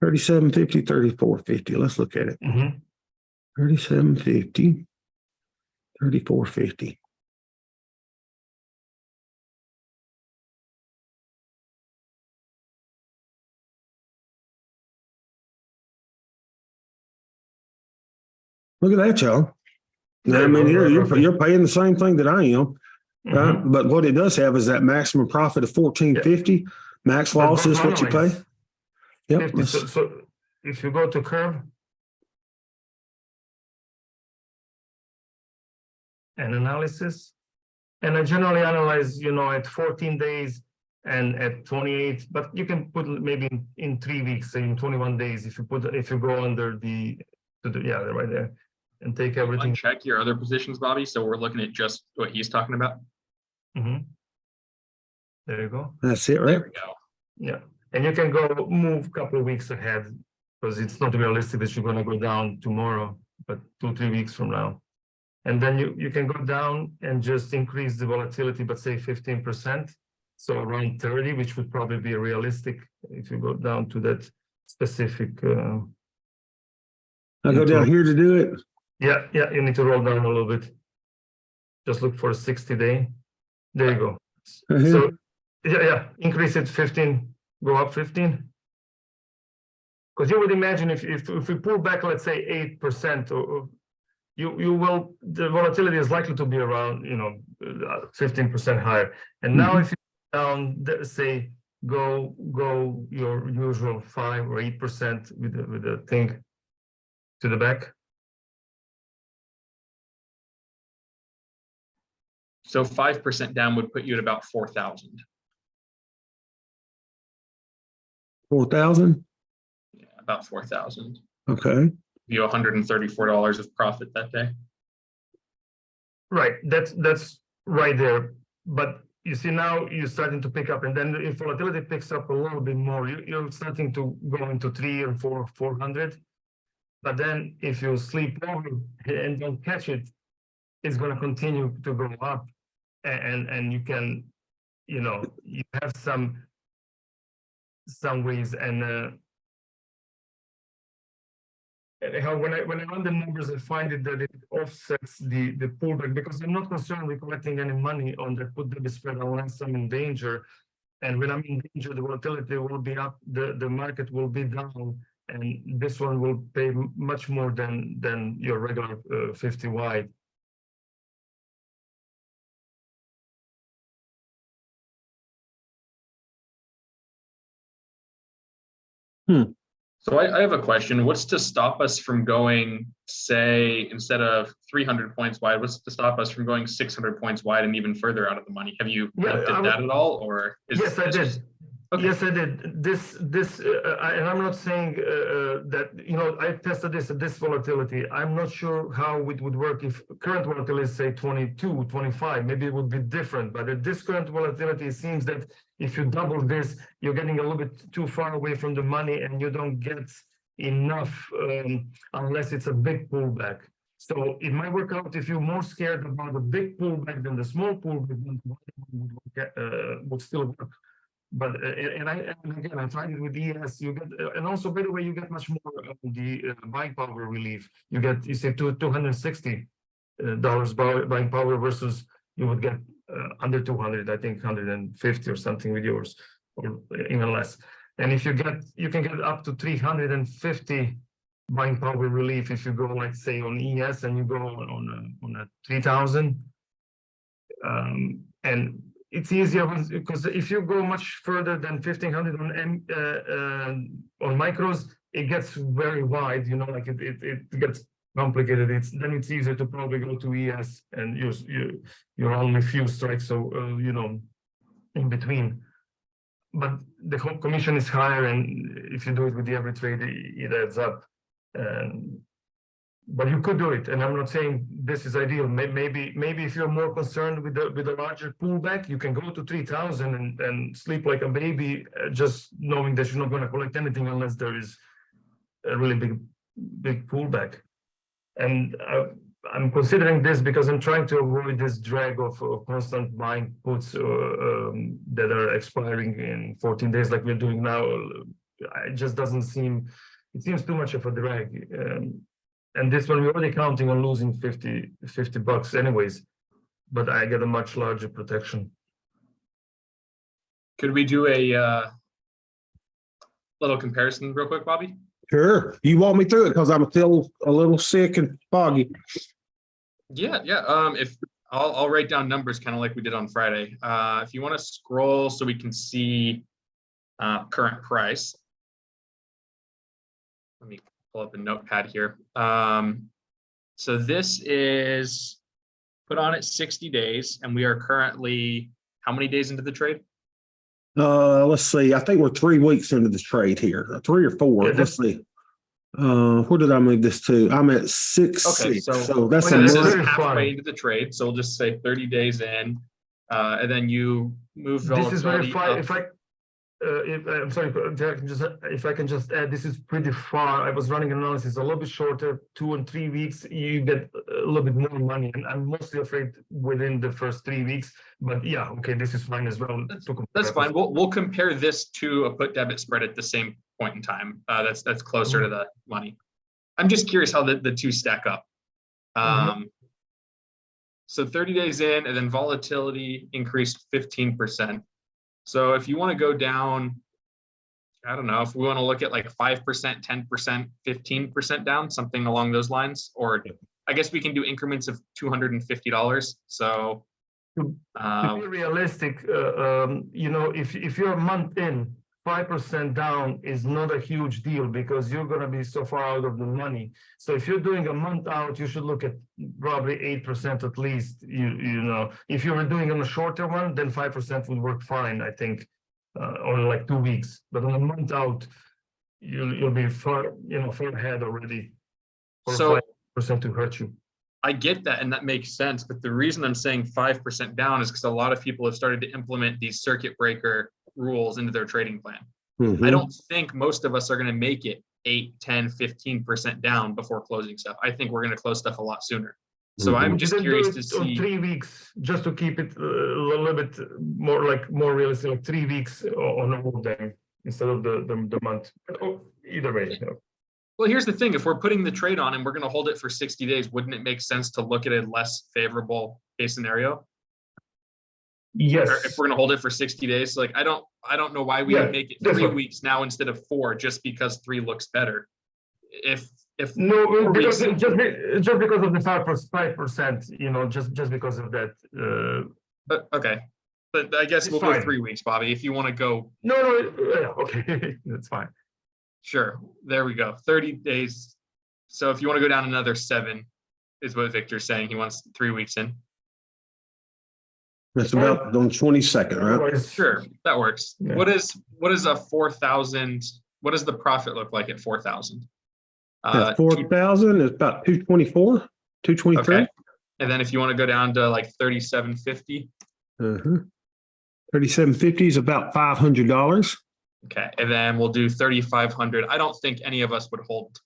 37.50, 34.50. Let's look at it. 37.50, 34.50. Look at that, y'all. I mean, you're paying the same thing that I am, right? But what it does have is that maximum profit of 14.50. Max loss is what you pay. Yep. So if you go to curve and analysis, and I generally analyze, at 14 days and at 28, but you can put maybe in 3 weeks, say in 21 days, if you go under right there. And take everything. Check your other positions, Bobby. So we're looking at just what he's talking about. There you go. That's it, right? There we go. Yeah, and you can go move a couple of weeks ahead, because it's not realistic that you're going to go down tomorrow, but 2-3 weeks from now. And then you can go down and just increase the volatility, but say 15%. So around 30, which would probably be realistic if you go down to that specific. I go down here to do it. Yeah, you need to roll down a little bit. Just look for 60-day. There you go. So increase it 15, go up 15. Because you would imagine if we pull back, let's say 8%, or the volatility is likely to be around 15% higher. And now if you down, say go your usual 5 or 8% with the thing to the back. So 5% down would put you at about 4,000. 4,000? Yeah, about 4,000. Okay. You $134 of profit that day. Right, that's right there. But you see now you're starting to pick up, and then if volatility picks up a little bit more, you're starting to go into 3 or 400. But then if you sleep over and don't catch it, it's going to continue to go up, and you can, you know, you have some ways. And how when I run the numbers, I find it that it offsets the pullback, because I'm not concerned with collecting any money on the put debit spread unless I'm in danger. And when I'm in danger, the volatility will be up, the market will be down, and this one will pay much more than your regular 50 wide. So I have a question. What's to stop us from going, say, instead of 300 points wide, what's to stop us from going 600 points wide and even further out of the money? Have you Yeah, looked at that at all, or yes, I did. Okay. Yes, I did. And I'm not saying that, you know, I tested this volatility. I'm not sure how it would work if current volatility is, say, 22, 25. Maybe it would be different. But at this current volatility, it seems that if you double this, you're getting a little bit too far away from the money, and you don't get enough unless it's a big pullback. So it might work out if you're more scared about the big pullback than the small pullback, would still work. But and again, I tried it with ES. You get, and also, by the way, you get much more of the buying power relief. You say $260 buying power versus you would get under 200, I think 150 or something with yours, or even less. And if you can get up to 350 buying power relief if you go, like, say, on ES, and you go on a 3,000. And it's easier because if you go much further than 1,500 on micros, it gets very wide. You know, like it gets complicated. Then it's easier to probably go to ES, and you're only a few strikes, so you know, in between. But the whole commission is higher, and if you do it with the every trade, it adds up. But you could do it, and I'm not saying this is ideal. Maybe if you're more concerned with the larger pullback, you can go to 3,000 and sleep like a baby, just knowing that you're not going to collect anything unless there is a really big pullback. And I'm considering this because I'm trying to avoid this drag of constant buying puts that are expiring in 14 days, like we're doing now. It just doesn't seem. It seems too much of a drag. And this one, we're already counting on losing $50 anyways, but I get a much larger protection. Could we do a little comparison real quick, Bobby? Sure. You walk me through it because I'm still a little sick and foggy. Yeah. If I'll write down numbers kind of like we did on Friday. If you want to scroll so we can see current price. Let me pull up a notepad here. So this is put on at 60 days, and we are currently how many days into the trade? Let's see. I think we're 3 weeks into the trade here, 3 or 4. Yeah, Let's see. Where did I move this to? I'm at 6. Okay, So that's Oh, yeah, a This that's is very month. fine. halfway into the trade, so we'll just say 30 days in, and then you move This is very volatility far. up. I'm sorry, if I can just add, this is pretty far. I was running an analysis a little bit shorter, 2 and 3 weeks. You get a little bit more money, and I'm mostly afraid within the first 3 weeks. But yeah, okay, this is fine as well. That's fine. We'll compare this to a put debit spread at the same point in time. That's closer to the money. I'm just curious how the two stack up. So 30 days in, and then volatility increased 15%. So if you want to go down, I don't know, if we want to look at like 5%, 10%, 15% down, something along those lines, or I guess we can do increments of $250. So To Uh, be realistic, if you're a month in, 5% down is not a huge deal because you're gonna be so far out of the money. So if you're doing a month out, you should look at probably 8% at least. If you were doing on a shorter one, then 5% would work fine, I think, on like 2 weeks. But on a month out, you'll be far ahead already. For So- 5% to hurt you. I get that, and that makes sense. But the reason I'm saying 5% down is because a lot of people have started to implement these circuit breaker rules into their trading plan. Mhm. I don't think most of us are going to make it 8, 10, 15% down before closing stuff. I think we're going to close stuff a lot sooner. So I'm just Didn't do curious it to on see. 3 weeks, just to keep it a little bit more realistic, like 3 weeks on a whole day instead of the month. Either way. Well, here's the thing. If we're putting the trade on and we're going to hold it for 60 days, wouldn't it make sense to look at a less favorable case scenario? Yes. Or if we're going to hold it for 60 days, like I don't know why we Yeah, would make it that's 3 what- weeks now instead of 4 just because 3 looks better. If No, 4 because weeks, just because of the 5%, just because of that. okay. But I guess It's we'll go fine. 3 weeks, Bobby. If you want to go, No, yeah, okay, that's fine. sure. There we go. 30 days. So if you want to go down another 7, is what Victor's saying. He wants 3 weeks in. That's about on 22nd, right? Otherwise, Sure, that works. Yeah. What is a 4,000? What does the profit look like at 4,000? At 4,000 is about 224, 223. Okay. And then if you want to go down to like 3,750, Uh-huh. 3,750 is about $500. okay. And then we'll do 3,500. I don't think any of us would hold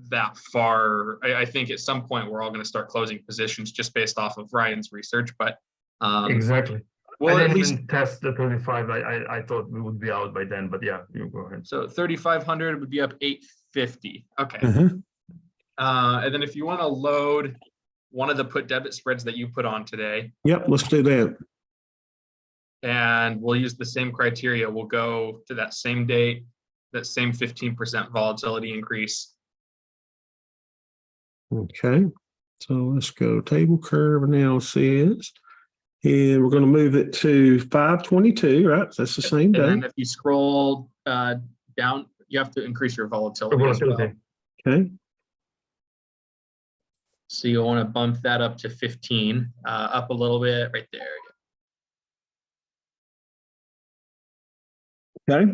that far. I think at some point we're all going to start closing positions just based off of Ryan's research, but exactly. well, I at didn't least even test the 25. I thought we would be out by then, but yeah, you go ahead. so 3,500 would be up 850. Okay. Uh-huh. And then if you want to load one of the put debit spreads that you put on today, Yep, let's do that. and we'll use the same criteria. We'll go to that same date, that same 15% volatility increase. Okay, so let's go table curve analysis. And we're going to move it to 5/22, right? That's the same And day. then if you scroll down, you have to increase your volatility as well. Volatility. Okay, So you'll want to bump that up to 15, up a little bit right there. okay.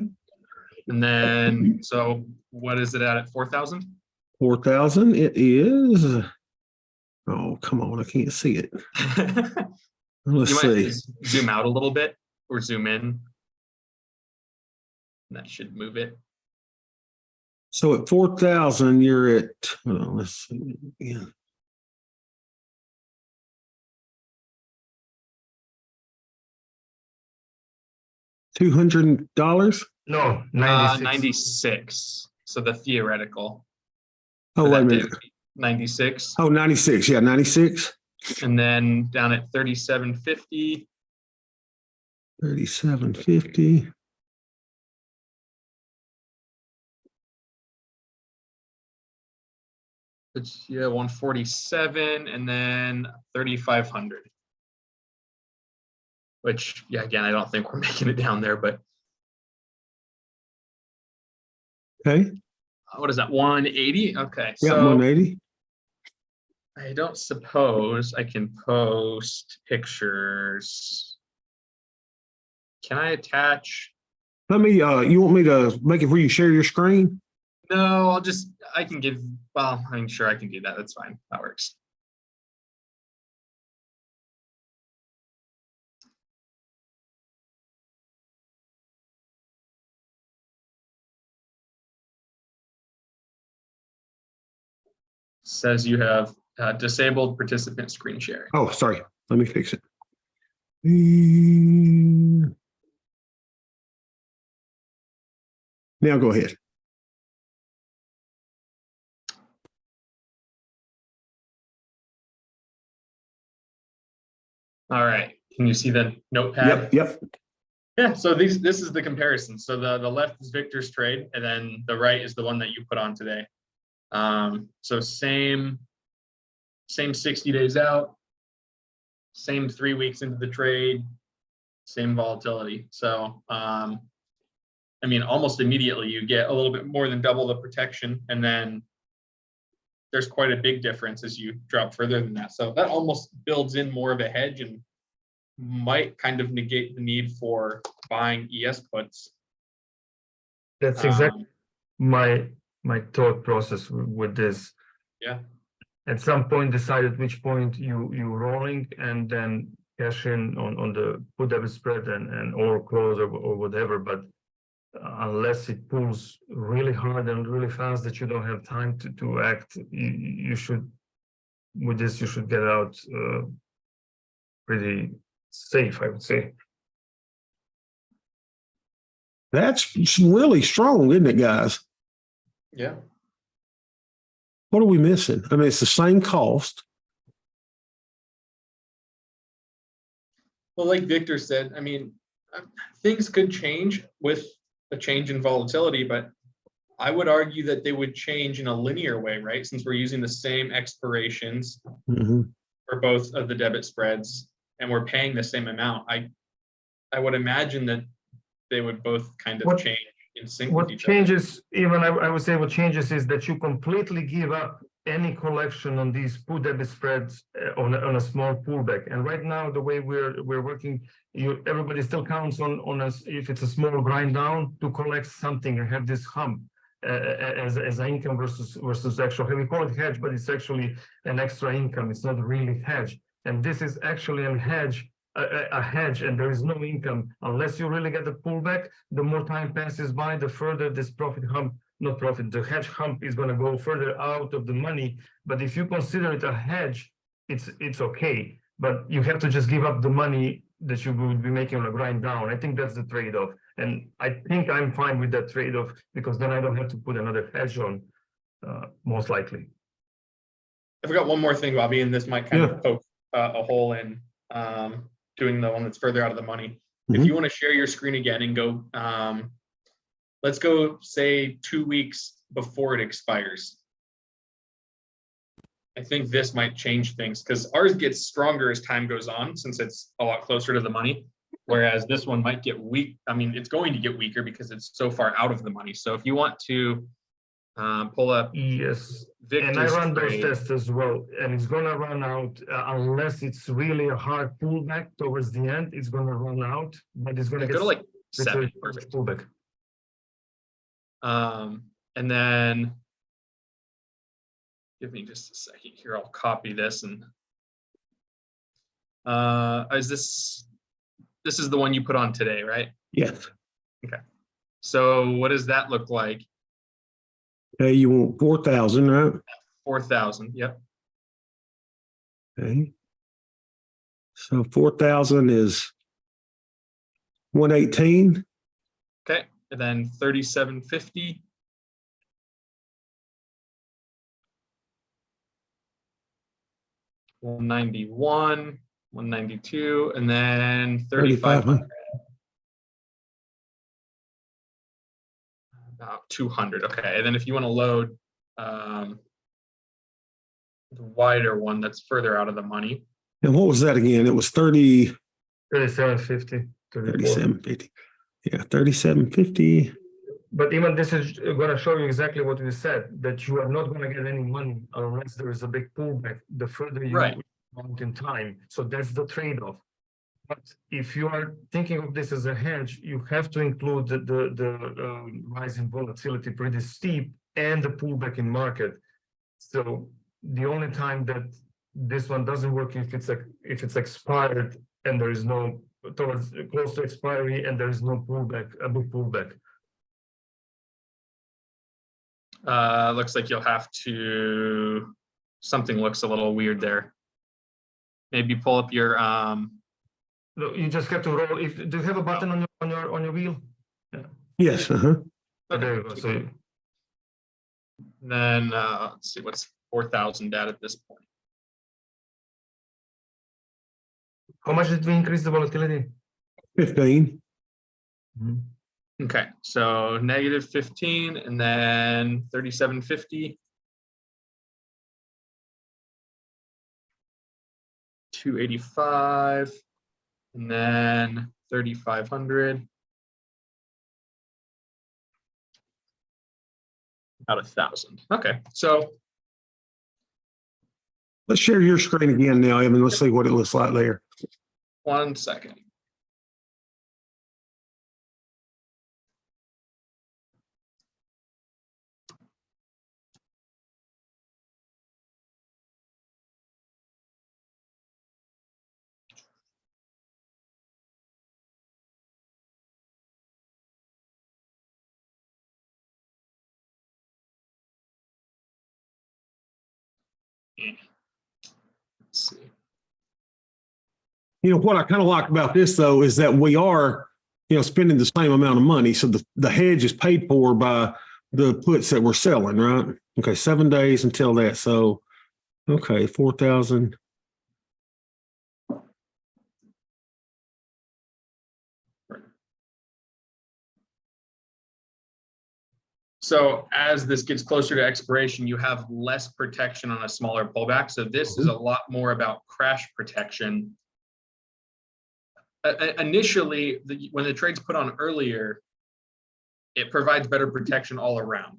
And then, so what is it at 4,000? 4,000, it is. Oh, come on, I can't see it. Let's You might see. just zoom out a little bit or zoom in. That should move it. So at 4,000, you're at, hold on, let's see. Yeah. $200? No, 96. 96. So the theoretical. Oh, for wait a that day minute. would be 96. Oh, 96. Yeah, 96. And then down at 3750. 3750. It's 147 and then 3,500. Which, yeah, again, I don't think we're making it down there, but Okay. what is that? 180? Okay. Yeah, So 180. I don't suppose I can post pictures. Can I attach? Let me, you want me to make it where you share your screen? No, I can give, well, I'm sure I can do that. That's fine. That works. Says you have disabled participant screen sharing. Oh, sorry. Let me fix it. Mm. Now go ahead. All right. Can you see the notepad? Yep, yep. Yeah, so this is the comparison. So the left is Victor's trade, and then the right is the one that you put on today. So same 60 days out, same 3 weeks into the trade, same volatility. So, I mean, almost immediately you get a little bit more than double the protection, and then there's quite a big difference as you drop further than that. So that almost builds in more of a hedge and might kind of negate the need for buying ES puts. That's Um, exactly my thought process with this. Yeah. At some point, decide at which point you rolling and then cash in on the put debit spread and or close or whatever. But unless it pulls really hard and really fast that you don't have time to act, you should, with this, you should get out pretty safe, I would say. That's really strong, isn't it, guys? Yeah. What are we missing? I mean, it's the same cost. Well, like Victor said, I mean, things could change with a change in volatility, but I would argue that they would change in a linear way, right? Since we're using the same expirations Mhm. for both of the debit spreads and we're paying the same amount. I would imagine that they would both kind of What- change in sync What with each other. changes, even I would say what changes is that you completely give up any collection on these put debit spreads on a small pullback. And right now, the way we're working, everybody still counts on us if it's a small grind down to collect something and have this hump as an income versus actual. We call it hedge, but it's actually an extra income. It's not really hedge. And this is actually a hedge. A hedge, and there is no income unless you really get the pullback. The more time passes by, the further this the hedge hump is going to go further out of the money. But if you consider it a hedge, it's okay. But you have to just give up the money that you would be making on a grind down. I think that's the trade-off, and I think I'm fine with that trade-off because then I don't have to put another hedge on, most likely. I forgot one more thing, Bobby, and this might kind Yeah. of poke a hole in doing the one that's further out of the money. If Mhm. you want to share your screen again and go, let's go say 2 weeks before it expires. I think this might change things because ours gets stronger as time goes on since it's a lot closer to the money. Whereas this one might get weak. I mean, it's going to get weaker because it's so far out of the money. So if you want to pull up Yes. Victor's And I run those trade, tests as well, and it's gonna run out unless it's really a hard pullback towards the end. It's gonna run out, but it's gonna go get to like it's a 7. Perfect. pullback. And then give me just a second here. I'll copy this and this is the one you put on today, right? Yes. So what does that look like? Okay, you want 4,000, right? 4,000. Yep. Okay. So 4,000 is 118. Okay. And then 3,750. $191, $192, and then 3,500. About 200. Okay. And then if you want to load the wider one that's further out of the money. And what was that again? It was 3750. 3750. Yeah, 3750. But even this is gonna show you exactly what we said, that you are not gonna get any money unless there is a big pullback, the further you Right. out in time. So that's the trade-off. But if you are thinking of this as a hedge, you have to include the rise in volatility pretty steep and the pullback in market. So the only time that this one doesn't work if it's expired and there is no towards close to expiry and there is no pullback, a big pullback. Looks like you'll have to, something looks a little weird there. Maybe pull up your, No, you just have to roll. Do you have a button on your wheel? Yes. Oh, there you go. So then, let's see, what's 4,000 at this point? how much did we increase the volatility? 15. Okay, so negative 15 and then 3,750. 285, and then 3,500. About 1,000. Okay, so Let's share your screen again now, Evan. Let's see what it looks like there. 1 second. Let's see. You know, what I kind of like about this though, is that we are, spending the same amount of money. So the hedge is paid for by the puts that we're selling, right? Okay. 7 days until that. So, okay. 4,000. So as this gets closer to expiration, you have less protection on a smaller pullback. So this is a lot more about crash protection. Initially, when the trade's put on earlier, it provides better protection all around.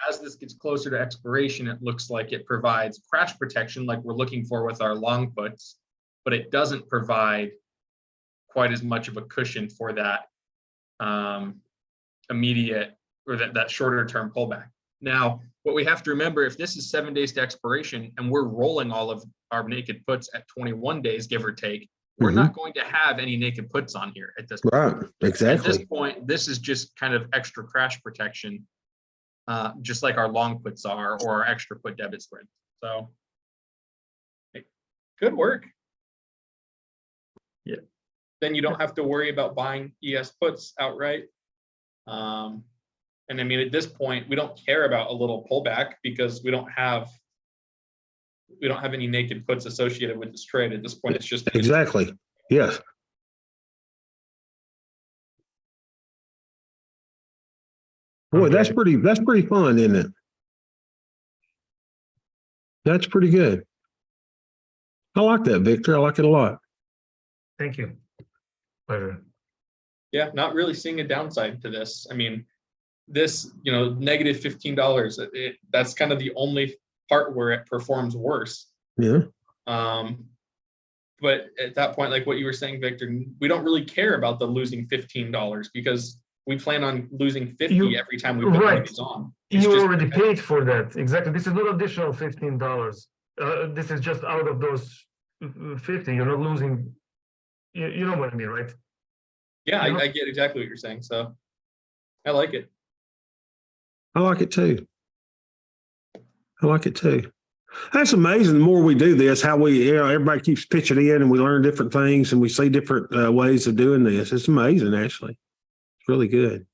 As this gets closer to expiration, it looks like it provides crash protection like we're looking for with our long puts, but it doesn't provide quite as much of a cushion for that immediate or that shorter term pullback. Now, what we have to remember, if this is 7 days to expiration and we're rolling all of our naked puts at 21 days, give or take, we're not going to have any naked puts on here at this point. Right. Exactly. At this point, this is just kind of extra crash protection, just like our long puts are or our extra put debit spread. So good work. Yeah. Then you don't have to worry about buying ES puts outright. And I mean, at this point, we don't care about a little pullback because we don't have any naked puts associated with this trade at this point. It's just Exactly. Yes. Boy, that's pretty fun, isn't it? That's pretty good. I like that, Victor. I like it a lot. Thank you. Pleasure. yeah, not really seeing a downside to this. I mean, this, negative $15, that's kind of the only part where it performs worse. Yeah. But at that point, like what you were saying, Victor, we don't really care about the losing $15 because we plan on losing 50 every time we put one of these on. You already paid for that. Exactly. This is not additional $15. This is just out of those 50. You're not losing. You know what I mean, right? Yeah, I get exactly what you're saying. So I like it. I like it too. I like it too. That's amazing. The more we do this, how we, everybody keeps pitching in and we learn different things and we see different ways of doing this. It's amazing, actually. It's really good.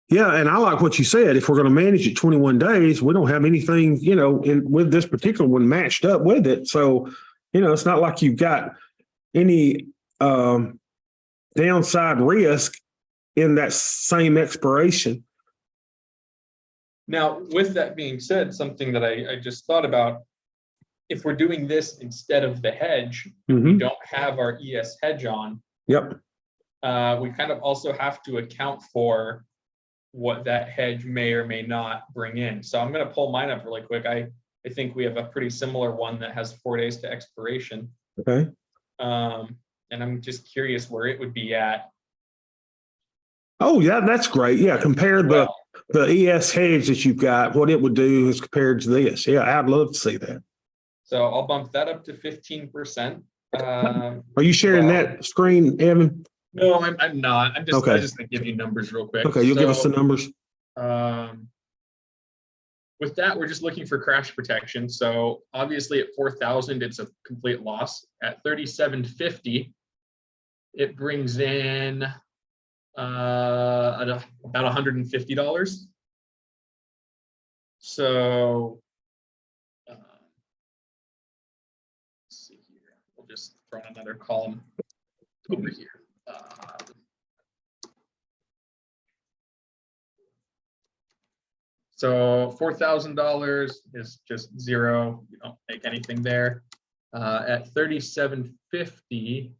Yeah. And I like what you said. If we're going to manage it 21 days, we don't have anything, with this particular one matched up with it. So, it's not like you've got any downside risk in that same expiration. Now, with that being said, something that I just thought about, if we're doing this instead of the hedge, we don't have our ES hedge on. Yep. We kind of also have to account for what that hedge may or may not bring in. So I'm going to pull mine up really quick. I think we have a pretty similar one that has 4 days to expiration. Okay. And I'm just curious where it would be at. Oh, yeah, that's great. Yeah, compare the ES hedge that you've got, what it would do as compared to this. Yeah, I'd love to see that. So I'll bump that up to 15%. Are you sharing that screen, Evan? No, I'm not. I'm just Okay. I'm just gonna give you numbers real quick. Okay, you'll give us the numbers. With that, we're just looking for crash protection. So obviously at 4,000, it's a complete loss. At 3,750, it brings in about $150. So let's see here. We'll just throw in another column over here. So $4,000 is just zero. You don't make anything there. At 37.50.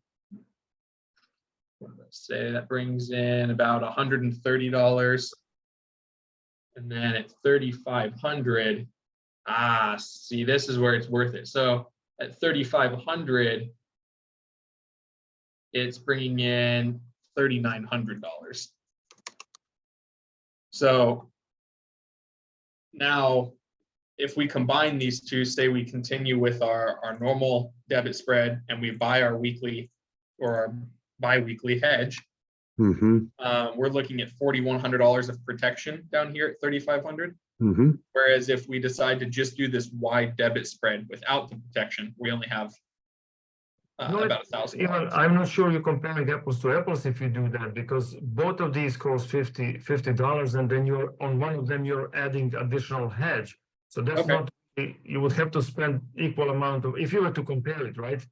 Let's say that brings in about $130. And then at 3,500, see, this is where it's worth it. So at 3,500, it's bringing in $3,900. So now, if we combine these two, say we continue with our normal debit spread and we buy our weekly or our bi-weekly hedge, Mm-hmm. we're looking at $4,100 of protection down here at 3,500. Mm-hmm. Whereas if we decide to just do this wide debit spread without the protection, we only have No, about Even, $1,000. I'm not sure you're comparing apples to apples if you do that, because both of these cost $50, and then you're on one of them, you're adding additional hedge. So that's Okay. not, you would have to spend equal amount of, if you were to compare it, right?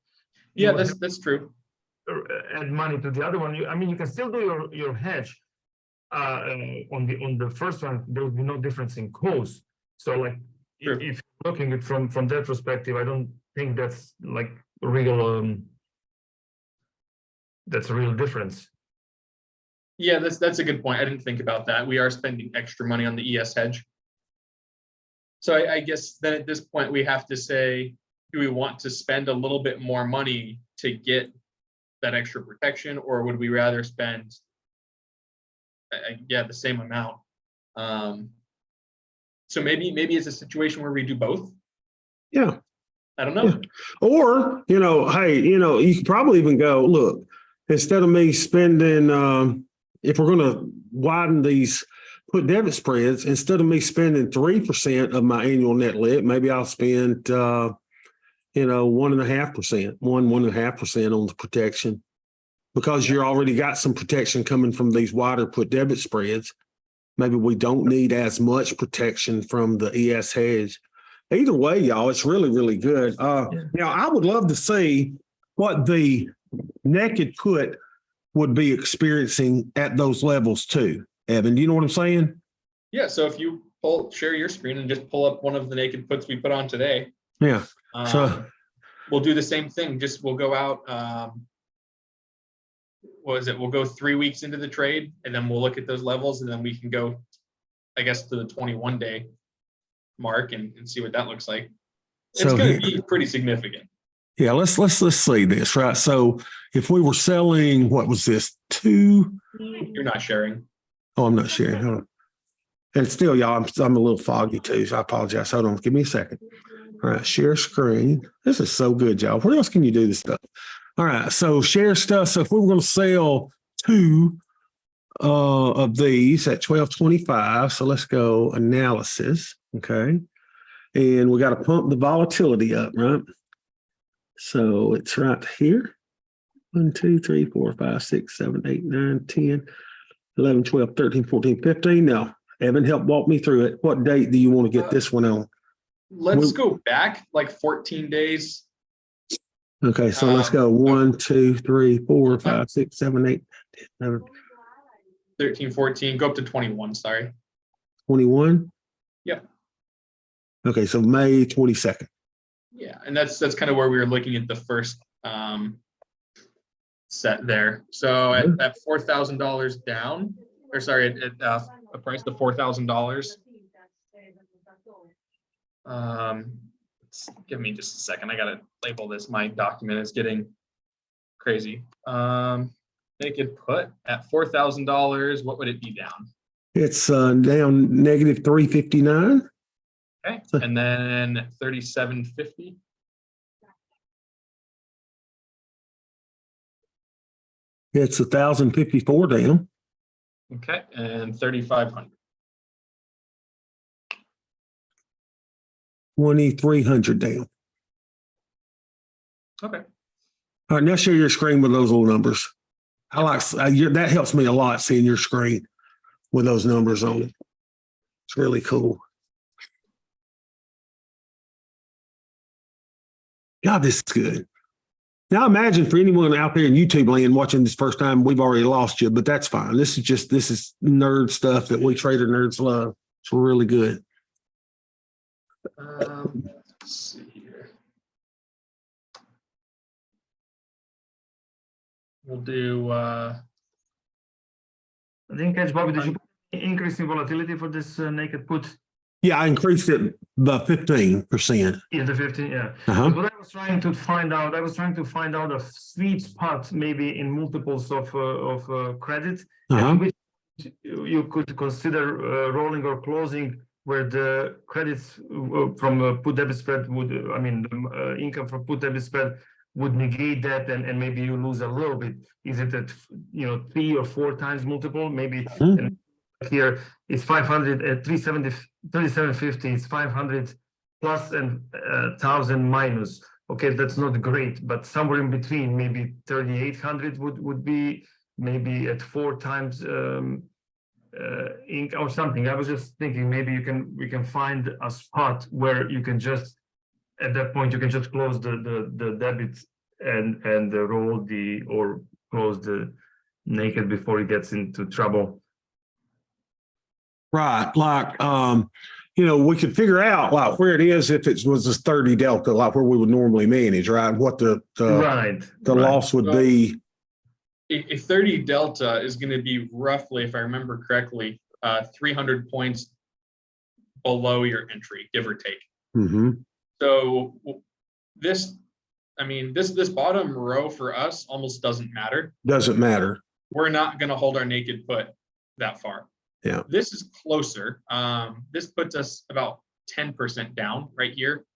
Yeah, would that's true. add money to the other one. I mean, you can still do your hedge. On the first one, there would be no difference in cost. So like, True. if you're looking at from that perspective, I don't think that's like real. That's a real difference. Yeah, that's a good point. I didn't think about that. We are spending extra money on the ES hedge. So I guess then at this point we have to say, do we want to spend a little bit more money to get that extra protection, or would we rather spend the same amount? So maybe it's a situation where we do both. Yeah. I don't know. Yeah. Or, hey, you could probably even go, look, instead of me spending, if we're going to widen these, put debit spreads, instead of me spending 3% of my annual net lit, maybe I'll spend, 1.5%, 1.5% on the protection, because you already got some protection coming from these wider put debit spreads. Maybe we don't need as much protection from the ES hedge. Either way, y'all, it's really, really good. Now, I would love to see what the naked put would be experiencing at those levels too. Evan, do you know what I'm saying? Yeah. So if you share your screen and just pull up one of the naked puts we put on today. Yeah. So we'll do the same thing. We'll go out. What is it? We'll go 3 weeks into the trade, and then we'll look at those levels, and then we can go, I guess, to the 21-day mark and see what that looks like. It's going to be pretty significant. Yeah, let's see this, right? So if we were selling, what was this, 2? You're not sharing. Oh, I'm not sharing. Hold on. And still, y'all, I'm a little foggy too, so I apologize. Hold on, give me a second. All right, share screen. This is so good, y'all. Where else can you do this stuff? All right, so share stuff. So if we were going to sell 2 of these at $12.25, so let's go analysis, okay? And we got to pump the volatility up, right? So it's right here. 1, 2, 3, 4, 5, 6, 7, 8, 9, 10, 11, 12, 13, 14, 15. Now, Evan, help walk me through it. What date do you want to get this one on? Let's go back like 14 days. Okay, so let's go 1, 2, 3, 4, 5, 6, 7, 8, 10, 11, 13, 14, go up to 21, sorry. 21? Yep. Okay, so May 22nd. Yeah, and that's kind of where we were looking at the first set there. So at $4,000 down, or sorry, at a price of $4,000. Give me just a second. I gotta label this. My document is getting crazy. Naked put at $4,000. What would it be down? It's down negative 359. Okay, and then 37.50. It's 1,054 down. Okay, and 3,500. 2,300 down. Okay. All right, now share your screen with those little numbers. I like that helps me a lot, seeing your screen with those numbers on it. It's really cool. God, this is good. Now imagine for anyone out there in YouTube land watching this first time, we've already lost you, but that's fine. This is nerd stuff that we trader nerds love. It's really good. Let's see here. We'll do, I didn't catch, Bobby, did you increase in volatility for this naked put? Yeah, I increased it by 15%. Yeah, the 15, yeah. Uh-huh. What I was trying to find out, a sweet spot maybe in multiples of credit, Uh-huh. and which you could consider rolling or closing where the credits from put debit spread would, the income from put debit spread would negate that, and maybe you lose a little bit. Is it at 3 or 4 times multiple? Maybe and here it's 500 at 3750. It's 500 plus and 1,000 minus. Okay, that's not great, but somewhere in between, maybe 3,800 would be maybe at 4 times ink or something. I was just thinking maybe we can find a spot where you can just at that point you can just close the debit and roll or close the naked before it gets into trouble. Right, like, we could figure out like where it is if it was this 30 delta, like where we would normally manage, right? What the Right. loss would be. a 30 delta is going to be roughly, if I remember correctly, 300 points below your entry, give or take. Mm-hmm. So this bottom row for us almost doesn't matter. Doesn't matter. We're not going to hold our naked put that far. Yeah. This is closer. This puts us about 10% down right here,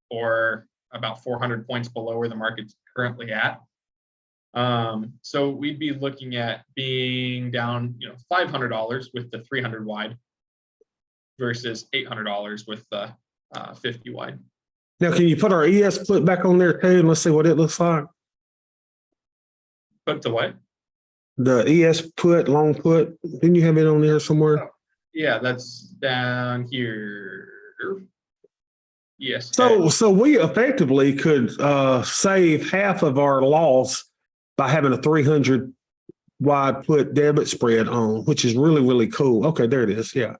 or about 400 points below where the market's currently at. So we'd be looking at being down, $500 with the 300 wide versus $800 with the 50 wide. Now, can you put our ES put back on there too? And let's see what it looks like. Put the what? The ES put, long put. Didn't you have it on there somewhere? Yeah, that's down here. Yes. So we effectively could save half of our loss by having a 300 wide put debit spread on, which is really, really cool. Okay, there it is. Yeah.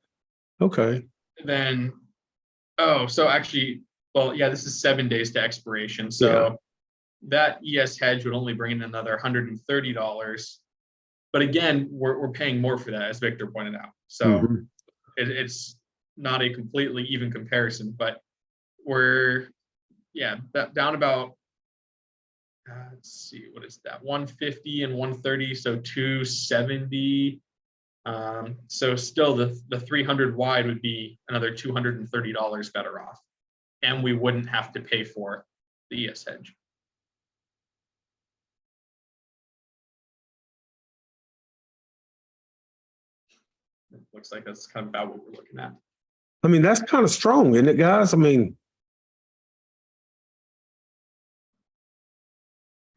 Okay. Then, so actually, this is 7 days to expiration. So that ES hedge would only bring in another $130. But again, we're paying more for that, as Victor pointed out. So it's not a completely even comparison, but we're down about let's see, what is that? 150 and 130, so 270. So still the 300 wide would be another $230 better off, and we wouldn't have to pay for the ES hedge. It looks like that's kind of about what we're looking at. I mean, that's kind of strong, isn't it, guys? I mean,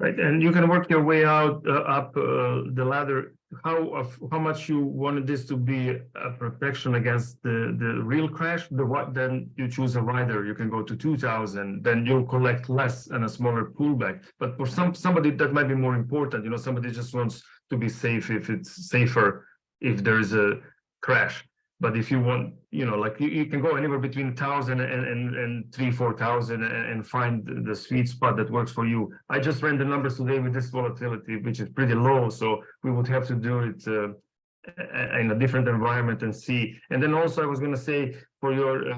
right, and you can work your way out up the ladder. How much you wanted this to be a protection against the real crash? Then you choose a rider. You can go to 2,000. Then you'll collect less and a smaller pullback. But for somebody that might be more important. Somebody just wants to be safe if it's safer if there is a crash. But if you want, like you can go anywhere between 1,000 and 4,000 and find the sweet spot that works for you. I just ran the numbers today with this volatility, which is pretty low. So we would have to do it in a different environment and see. And then also I was going to say for your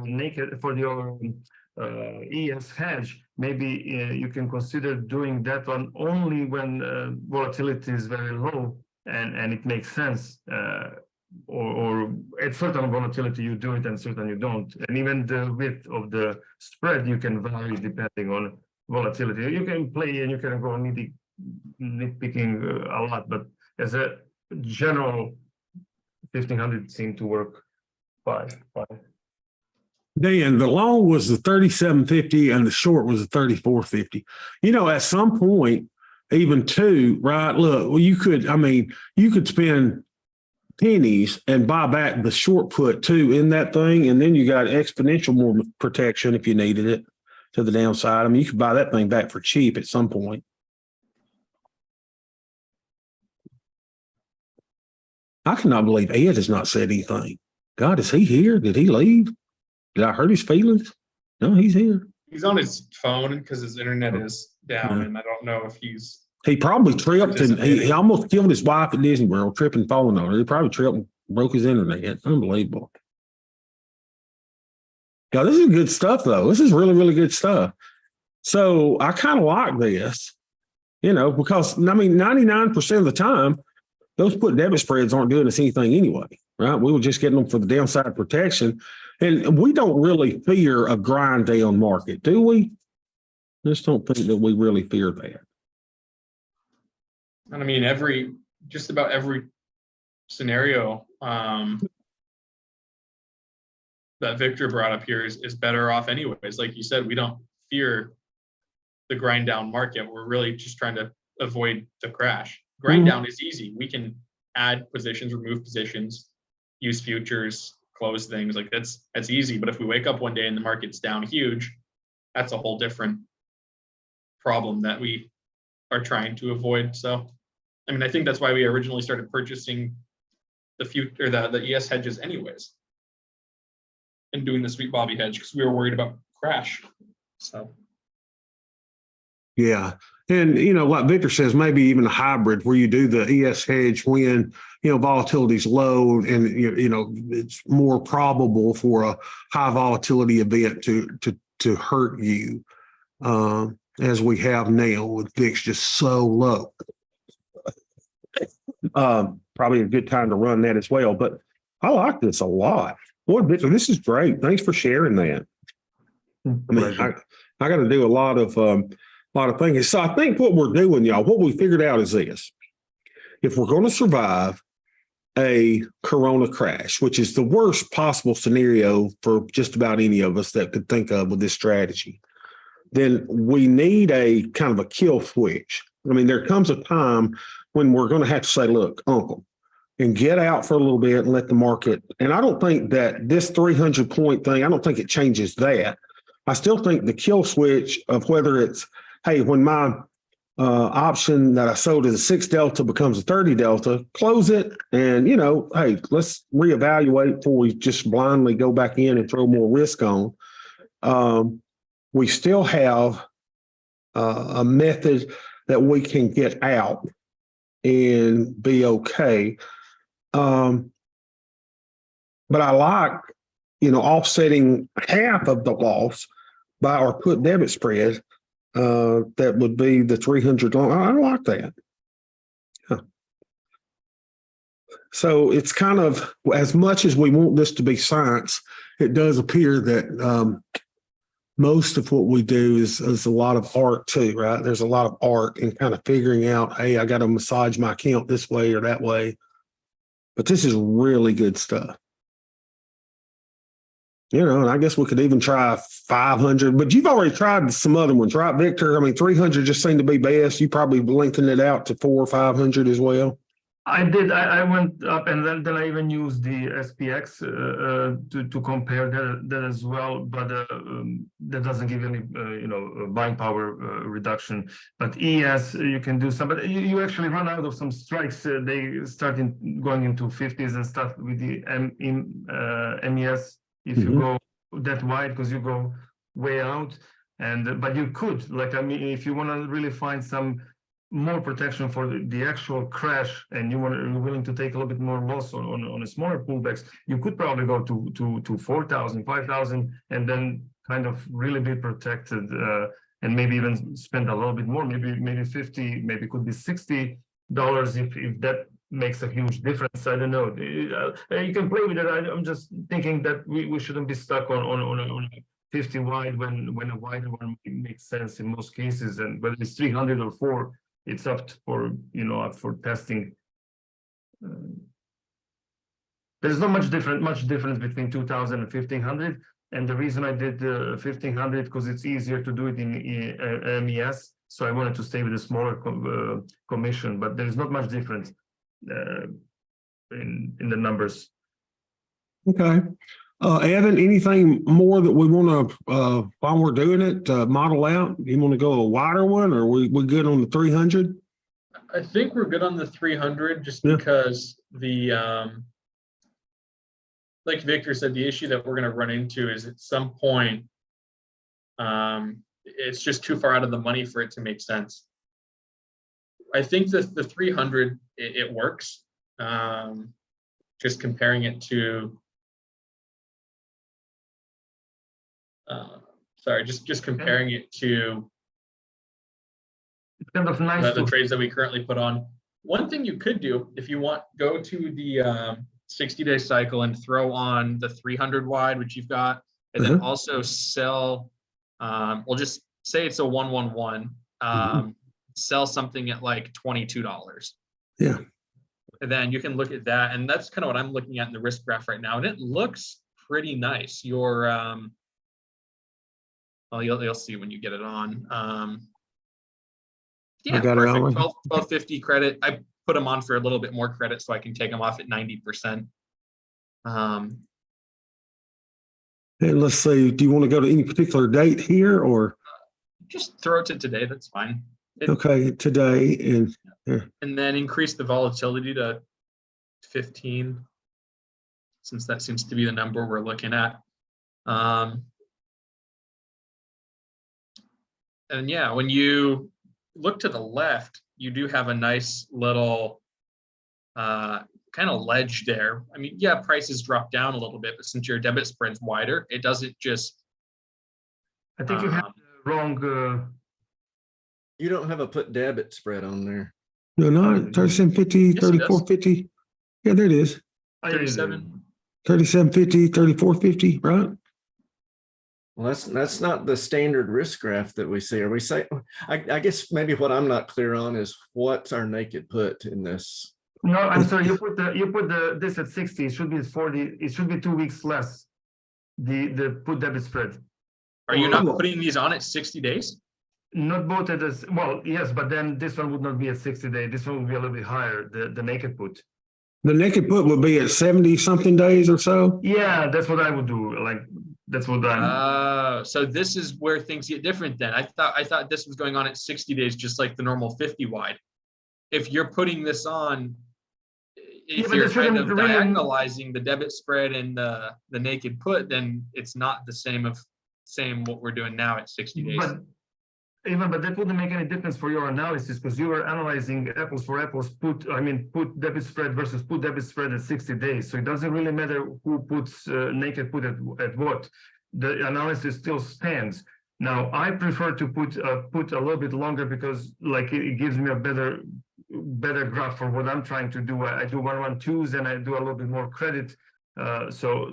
ES hedge, maybe you can consider doing that one only when volatility is very low and it makes sense. Or at certain volatility you do it and certain you don't, and even the width of the spread you can vary depending on volatility. You can play and you can go nitpicking a lot, but as a general 1,500 seemed to work fine. Dan, the long was the 3750 and the short was the 3450. At some point, even two, right? Look, well, you could spend pennies and buy back the short put too in that thing, and then you got exponential more protection if you needed it to the downside. I mean, you could buy that thing back for cheap at some point. I cannot believe Ed has not said anything. God, is he here? Did he leave? Did I hurt his feelings? No, he's here. He's on his phone because his internet is down, and I don't know if he's He probably tripped and he almost killed his wife at Disney World, tripping, falling on her. He probably tripped and broke his internet. Unbelievable. Yeah, this is good stuff, though. This is really, really good stuff. So I kind of like this, because 99% of the time, those put debit spreads aren't doing us anything anyway, right? We were just getting them for the downside protection. And we don't really fear a grind down market, do we? Just don't think that we really fear that. And I mean, just about every scenario that Victor brought up here is better off anyways. Like you said, we don't fear the grind down market. We're really just trying to avoid the crash. Grind down is easy. We can add positions, remove positions, use futures, close things. Like that's easy. But if we wake up one day and the market's down huge, that's a whole different problem that we are trying to avoid. So, I mean, I think that's why we originally started purchasing the ES hedges anyways, and doing the Sweet Bobby hedge because we were worried about crash. So. Yeah. And, like Victor says, maybe even a hybrid where you do the ES hedge when, volatility is low and, it's more probable for a high volatility event to hurt you, as we have now with VIX just so low. Probably a good time to run that as well. But I like this a lot. Boy, Victor, this is great. Thanks for sharing that. I mean, I got to do a lot of things. So I think what we're doing, y'all, what we figured out is this. If we're going to survive a Corona crash, which is the worst possible scenario for just about any of us that could think of with this strategy, then we need a kind of a kill switch. I mean, there comes a time when we're going to have to say, look, uncle, and get out for a little bit and let the market. And I don't think that this 300 point thing, I don't think it changes that. I still think the kill switch of whether it's, hey, when my option that I sold as a 6 delta becomes a 30 delta, close it. And, hey, let's reevaluate before we just blindly go back in and throw more risk on. We still have a method that we can get out and be okay. But I like, offsetting half of the loss by our put debit spread. That would be the 300 long. I like that. Yeah. So it's kind of, as much as we want this to be science, it does appear that most of what we do is a lot of art too, right? There's a lot of art in kind of figuring out, hey, I got to massage my account this way or that way. But this is really good stuff. And I guess we could even try 500, but you've already tried some other ones, right, Victor? I mean, 300 just seemed to be best. You probably lengthened it out to 400 or 500 as well. I did. I went up and then I even used the SPX to compare that as well, but that doesn't give any buying power reduction. But ES you can do some, but you actually run out of some strikes. They start going into 50s and stuff with the MES. If you go that wide, because you go way out, but you could, if you want to really find some more protection for the actual crash, and you're willing to take a little bit more loss on a smaller pullbacks, you could probably go to 4,000, 5,000, and then kind of really be protected, and maybe even spend a little bit more, maybe 50, maybe could be $60 if that makes a huge difference. I don't know. You can play with it. I'm just thinking that we shouldn't be stuck on 50 wide when a wider one makes sense in most cases, and whether it's 300 or 4, it's up for testing. There's not much difference between 2,000 and 1,500, and the reason I did 1,500 because it's easier to do it in MES. So I wanted to stay with a smaller commission, but there's not much difference in the numbers. Okay. Evan, anything more that we want to, while we're doing it, model out? You want to go a wider one, or we good on the 300? I think we're good on the 300 just because the, like Victor said, the issue that we're going to run into is at some point, it's just too far out of the money for it to make sense. I think the 300, it works. Just comparing it to, sorry, just comparing it to It's kind of nice the to, trades that we currently put on. One thing you could do, if you want, go to the 60-day cycle and throw on the 300 wide, which you've got, and then also sell, we'll just say it's a 111, sell something at like $22. Yeah. And then you can look at that, and that's kind of what I'm looking at in the risk graph right now, and it looks pretty nice. Your well, you'll see when you get it on. Yeah, got it perfect. on. 1250 credit. I put them on for a little bit more credit so I can take them off at 90%. And let's see, do you want to go to any particular date here or? Just throw it to today. That's fine. Okay, today And then increase the volatility to 15, since that seems to be the number we're looking at. And yeah, when you look to the left, you do have a nice little kind of ledge there. I mean, yeah, prices drop down a little bit, but since your debit spread's wider, it doesn't just. I think you have the wrong, You don't have a put debit spread on there. no, not 3750, Yes, it does. 3450. Yeah, there it is. 37. 3750, 3450, right? Well, that's not the standard risk graph that we see. Are we saying, I guess maybe what I'm not clear on is what's our naked put in this? no, I'm sorry, you put this at 60, it should be at 40, it should be 2 weeks less. The put debit spread. Are you not putting these on at 60 days? Not both at this, well, yes, but then this one would not be at 60 days. This one would be a little bit higher, the naked put. The naked put would be at 70 something days or so. Yeah, that's what I would do. Like, that's what I'm. So this is where things get different then. I thought this was going on at 60 days, just like the normal 50 wide. If you're putting this on, if but you're this kind shouldn't of really- diagonalizing the debit spread and the naked put, then it's not the same what we're doing now at 60 days. But that wouldn't make any difference for your analysis because you were analyzing apples for apples, put debit spread versus put debit spread at 60 days. So it doesn't really matter who puts naked put at what. The analysis still stands. Now, I prefer to put a little bit longer because like it gives me a better graph for what I'm trying to do. I do 112s and I do a little bit more credit. So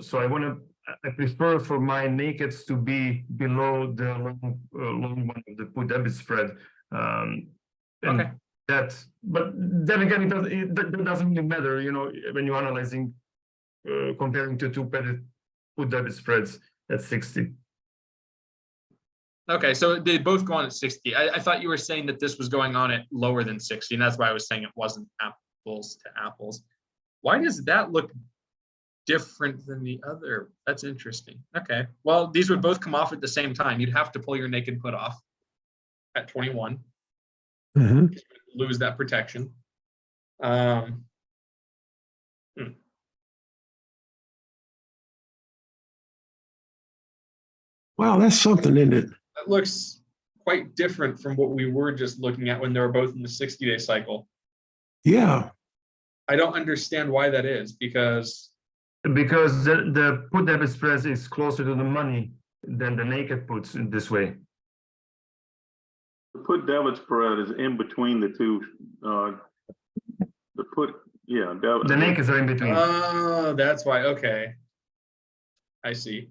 I prefer for my nakeds to be below the long one of the put debit spread. And Okay. but then again, that doesn't really matter, when you're analyzing, comparing to two put debit spreads at 60. Okay, so they both go on at 60. I thought you were saying that this was going on at lower than 60, and that's why I was saying it wasn't apples to apples. Why does that look different than the other? That's interesting. Okay, well, these would both come off at the same time. You'd have to pull your naked put off at 21, lose that protection. Wow, that's something, isn't it? That looks quite different from what we were just looking at when they were both in the 60-day cycle. Yeah. I don't understand why that is, because the put debit spread is closer to the money than the naked puts in this way. The put debit spread is in between the two. The put, yeah. The nakeds are in between. oh, that's why. Okay, I see.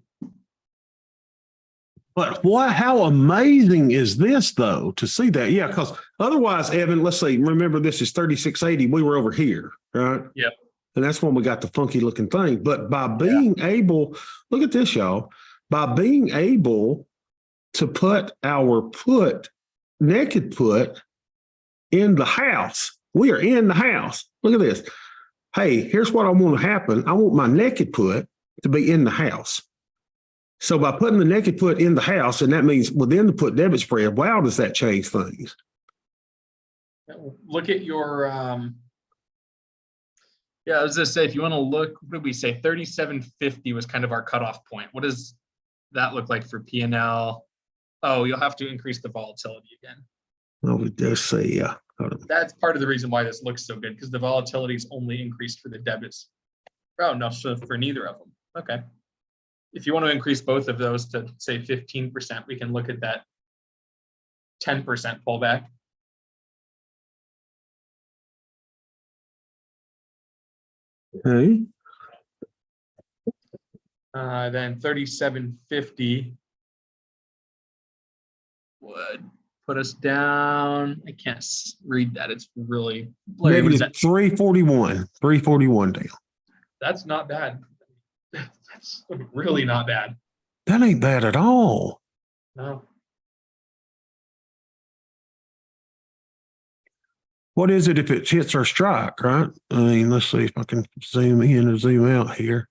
But how amazing is this though, to see that? Yeah, because otherwise, Evan, let's see, remember this is 3680. We were over here, right? Yep. And that's when we got the funky looking thing. But by being able, look at this, y'all, by being able to put our naked put in the house, we are in the house. Look at this. Hey, here's what I want to happen. I want my naked put to be in the house. So by putting the naked put in the house, and that means within the put debit spread, wow, does that change things? Look at your, yeah, I was gonna say, if you want to look, what did we say? 3750 was kind of our cutoff point. What does that look like for P&L? Oh, you'll have to increase the volatility again. Well, let's see, hold on. That's part of the reason why this looks so good, because the volatility's only increased for the debits. Oh, no, so for neither of them. Okay. If you want to increase both of those to say 15%, we can look at that 10% pullback. Okay. Then 3750 would put us down. I can't read that. It's really blurry. What is Negative that? 341 down. That's not bad. That's really not bad. That ain't bad at all. No. What is it if it hits our strike, right? I mean, let's see if I can zoom in or zoom out here.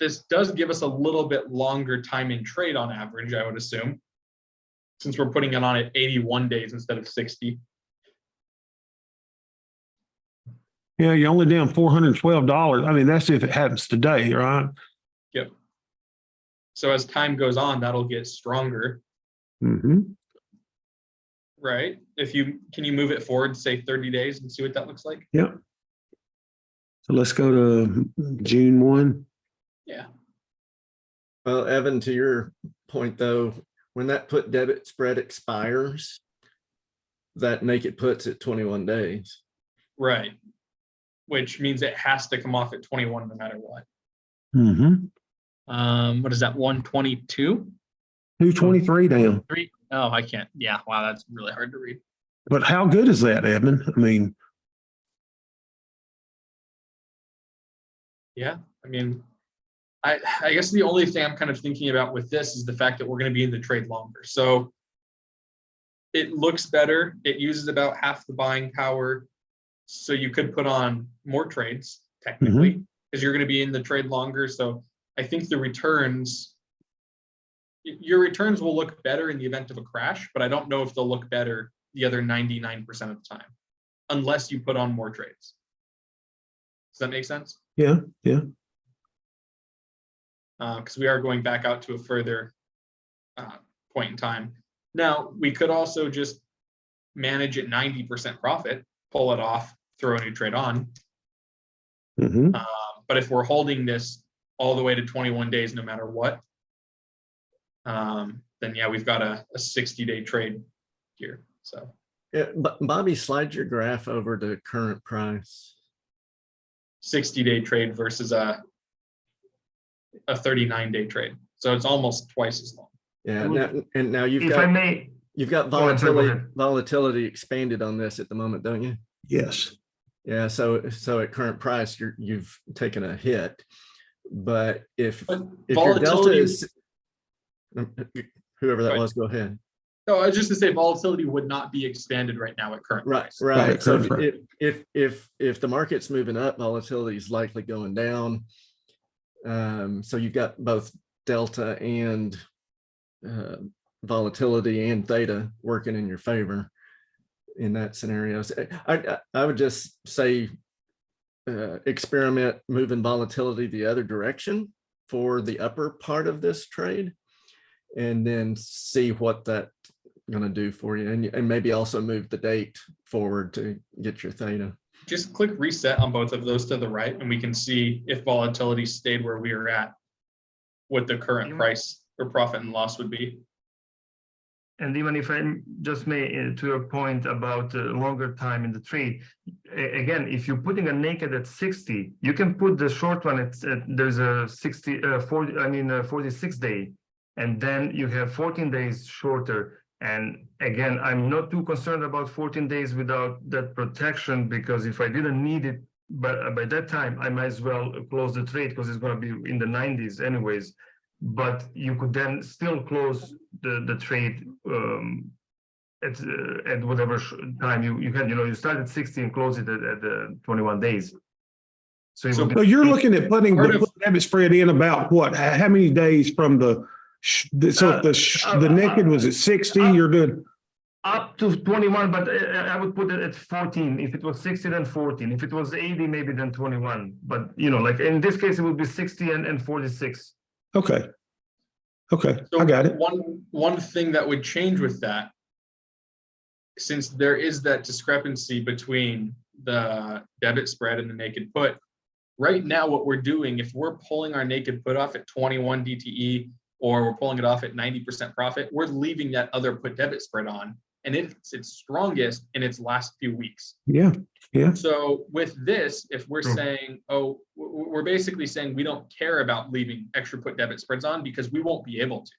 This does give us a little bit longer time in trade on average, I would assume, since we're putting it on at 81 days instead of 60. Yeah, you're only down $412. I mean, that's if it happens today, right? Yep. So as time goes on, that'll get stronger, Mm-hmm. right? Can you move it forward, say 30 days and see what that looks like? Yep. So let's go to June 1. Yeah. Well, Evan, to your point though, when that put debit spread expires, that naked puts at 21 days. Right. Which means it has to come off at 21 no matter what. Mm-hmm. What is that, 122? 223 down. Oh, I can't. Yeah, wow, that's really hard to read. But how good is that, Edmund? I mean, Yeah, I mean, I guess the only thing I'm kind of thinking about with this is the fact that we're going to be in the trade longer. So it looks better. It uses about half the buying power. So you could put on more trades technically because you're going to be in the trade longer. So I think the returns, your returns will look better in the event of a crash, but I don't know if they'll look better the other 99% of the time, unless you put on more trades. Does that make sense? yeah. Because we are going back out to a further point in time. Now, we could also just manage at 90% profit, pull it off, throw a new trade on. Mm-hmm. But if we're holding this all the way to 21 days, no matter what, then yeah, we've got a 60-day trade here. So Yeah, Bobby, slide your graph over to current price. 60-day trade versus a 39-day trade. So it's almost twice as long. Yeah, and now you've If I got may, got Go ahead, sir, go ahead. volatility expanded on this at the moment, don't you? Yes. Yeah, so at current price, you've taken a hit. But if But your delta volatility- is whoever that Right. was, go ahead. No, I was just to say volatility would not be expanded right now at current price. Right. So Right. if the market's moving up, volatility is likely going down. So you've got both delta and volatility and theta working in your favor in that scenario. So I would just say experiment moving volatility the other direction for the upper part of this trade, and then see what that's going to do for you, and maybe also move the date forward to get your theta. Just click reset on both of those to the right, and we can see if volatility stayed where we are at, what the current price or profit and loss would be. and even if I just may, to your point about longer time in the trade, again, if you're putting a naked at 60, you can put the short one at there's a 46 day, and then you have 14 days shorter. And again, I'm not too concerned about 14 days without that protection, because if I didn't need it, but by that time, I might as well close the trade because it's going to be in the 90s anyways. But you could then still close the trade at whatever time you had. You start at 60 and close it at 21 days. So, So- So you're looking at putting Part the of- debit spread in about what? How many days from the? So if the naked was at 60, you're good. up to 21, but I would put it at 14. If it was 60, then 14. If it was 80, maybe then 21. But like in this case, it would be 60 and 46. Okay. Okay, So I got it. One thing that would change with that, since there is that discrepancy between the debit spread and the naked put, right now what we're doing, if we're pulling our naked put off at 21 DTE or we're pulling it off at 90% profit, we're leaving that other put debit spread on, and it's its strongest in its last few weeks. Yeah, yeah. So with this, if we're True. saying, oh, we're basically saying we don't care about leaving extra put debit spreads on because we won't be able to.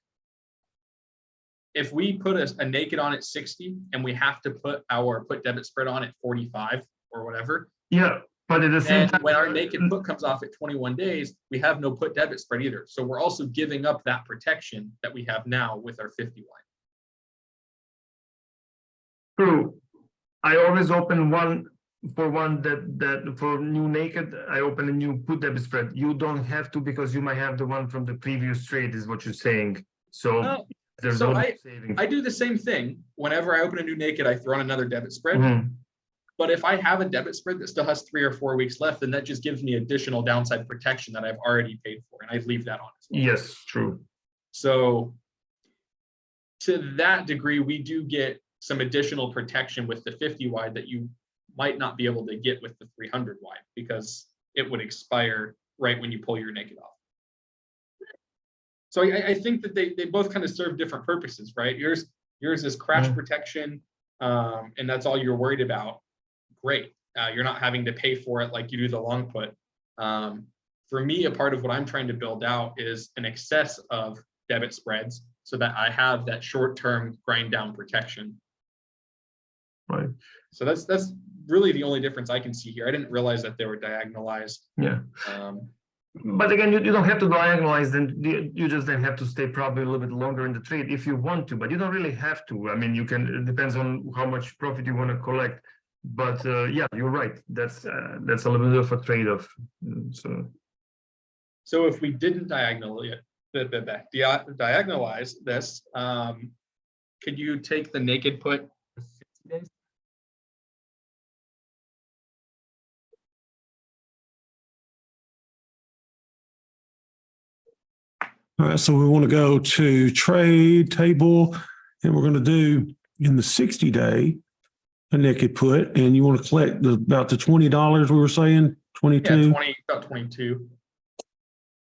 If we put a naked on at 60 and we have to put our put debit spread on at 45 or whatever, Yeah, but at the same and time, when our naked put comes off at 21 days, we have no put debit spread either. So we're also giving up that protection that we have now with our 50 line. true. I always open one that for new naked, I open a new put debit spread. You don't have to because you might have the one from the previous trade, is what you're saying. So Oh, there's so no saving. I do the same thing. Whenever I open a new naked, I throw on another debit spread. Mhm. But if I have a debit spread that still has 3 or 4 weeks left, then that just gives me additional downside protection that I've already paid for, and I leave that on as well. Yes, true. So to that degree, we do get some additional protection with the 50 wide that you might not be able to get with the 300 wide because it would expire right when you pull your naked off. So I think that they both kind of serve different purposes, right? Yours is crash protection, and that's all you're worried about. Great. You're not having to pay for it like you do the long put. For me, a part of what I'm trying to build out is an excess of debit spreads so that I have that short-term grind down protection. Right. So that's really the only difference I can see here. I didn't realize that they were diagonalized. Yeah. But again, you don't have to diagonalize, then you just then have to stay probably a little bit longer in the trade if you want to, but you don't really have to. I mean, you can, it depends on how much profit you want to collect. But yeah, you're right. That's a little bit of a trade-off. So if we didn't diagonalize this, could you take the naked put 50 days? All right, so we want to go to trade table, and we're going to do in the 60-day a naked put, and you want to collect about the $20 we were saying, 22. Yeah, about 22.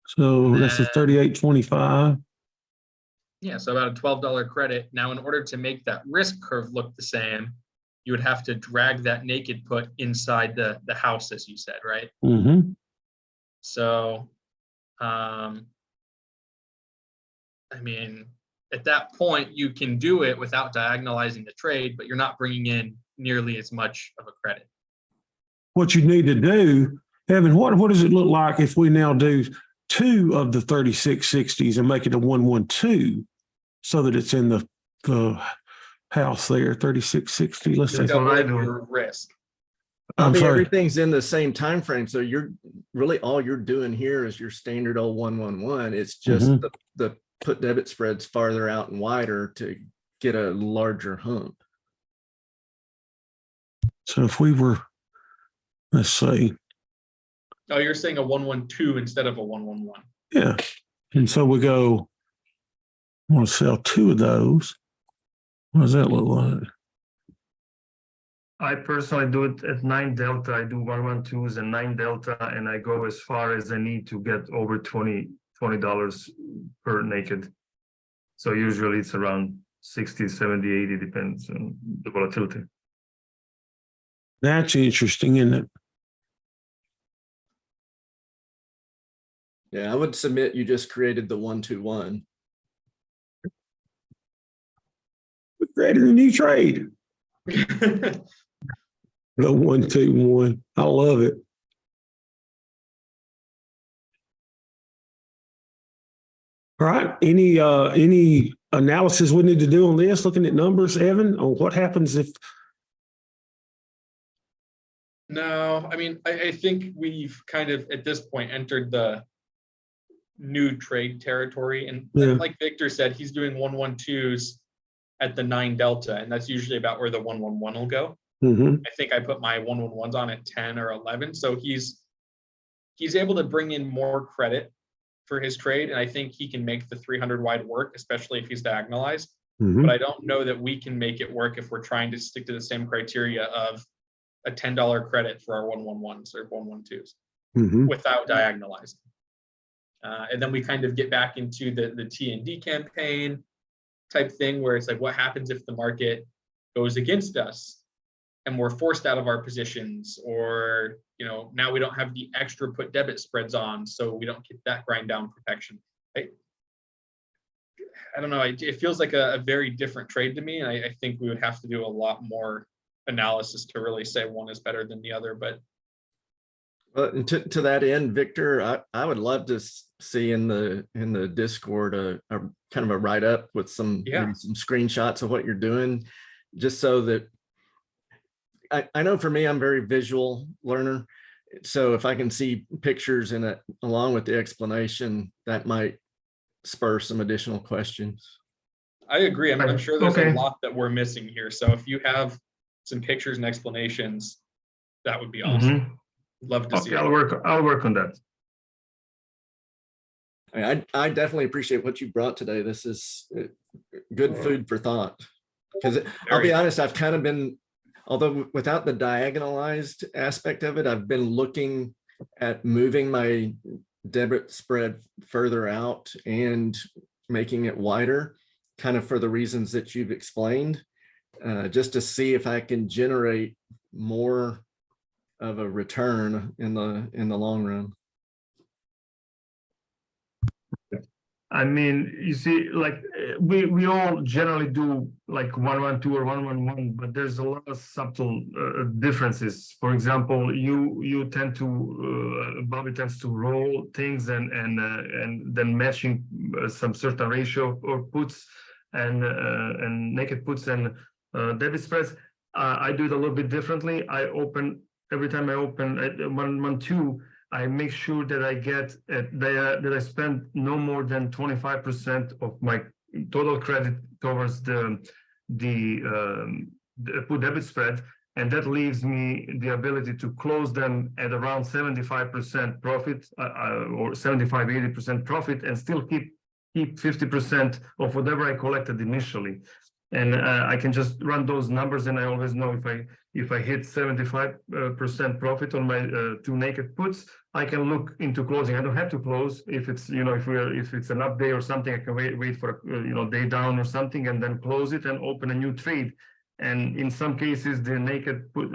So that's the 38.25. Yeah, so about a $12 credit. Now, in order to make that risk curve look the same, you would have to drag that naked put inside the house, as you said, right? Mm-hmm. So, I mean, at that point, you can do it without diagonalizing the trade, but you're not bringing in nearly as much of a credit. What you need to do, Evan, what does it look like if we now do 2 of the 3660s and make it a 112 so that it's in the house there, 3660? Let's say. Double your risk. I I'm mean, sorry. everything's in the same time frame, so you're really all you're doing here is your standard old 111. It's just Mhm. the put debit spreads farther out and wider to get a larger hump. So if we were, let's see, Oh, you're saying a 112 instead of a 111. yeah. And so we go, I want to sell 2 of those. What does that look like? I personally do it at 9 delta. I do 112s and 9 delta, and I go as far as I need to get over $20 per naked. So usually it's around 60, 70, 80, depends on the volatility. That's interesting, isn't it? Yeah, I would submit you just created the 121. We created a new trade. The 121. I love it. All right. Any analysis we need to do on this? Looking at numbers, Evan, on what happens if? No, I mean, I think we've kind of at this point entered the new trade territory. And Yeah. like Victor said, he's doing 112s at the 9 delta, and that's usually about where the 111 will go. Mm-hmm. I think I put my 111s on at 10 or 11. So he's able to bring in more credit for his trade, and I think he can make the 300 wide work, especially if he's diagonalized. Mhm. But I don't know that we can make it work if we're trying to stick to the same criteria of a $10 credit for our 111s or 112s Mhm. without diagonalizing. And then we kind of get back into the T&D campaign type thing where it's like, what happens if the market goes against us and we're forced out of our positions, or now we don't have the extra put debit spreads on, so we don't get that grind down protection. I don't know. It feels like a very different trade to me. And I think we would have to do a lot more analysis to really say one is better than the other. But And to that end, Victor, I would love to see in the Discord a kind of a write up with some maybe some screenshots of what you're doing, just so that I know for me, I'm a very visual learner. So if I can see pictures in it along with the explanation, that might spur some additional questions. I agree. I'm sure there's Okay. a lot that we're missing here. So if you have some pictures and explanations, that would be awesome. Mhm. Love to see Okay, it. I'll work on that. I definitely appreciate what you brought today. This is good food for thought. Because I'll be Very. honest, I've kind of been, although without the diagonalized aspect of it, I've been looking at moving my debit spread further out and making it wider, kind of for the reasons that you've explained, just to see if I can generate more of a return in the long run. I mean, you see, like we all generally do like 112 or 111, but there's a lot of subtle differences. For example, you tend to Bobby tends to roll things and then matching some certain ratio or puts and naked puts and debit spreads. I do it a little bit differently. Every time I open 112. I make sure that I get that I spend no more than 25% of my total credit towards the put debit spread, and that leaves me the ability to close them at around 75% profit or 75-80% profit, and still keep 50% of whatever I collected initially. And I can just run those numbers, and I always know if I hit 75% profit on my two naked puts, I can look into closing. I don't have to close if it's if it's an up day or something. I can wait for day down or something, and then close it and open a new trade. And in some cases, the naked put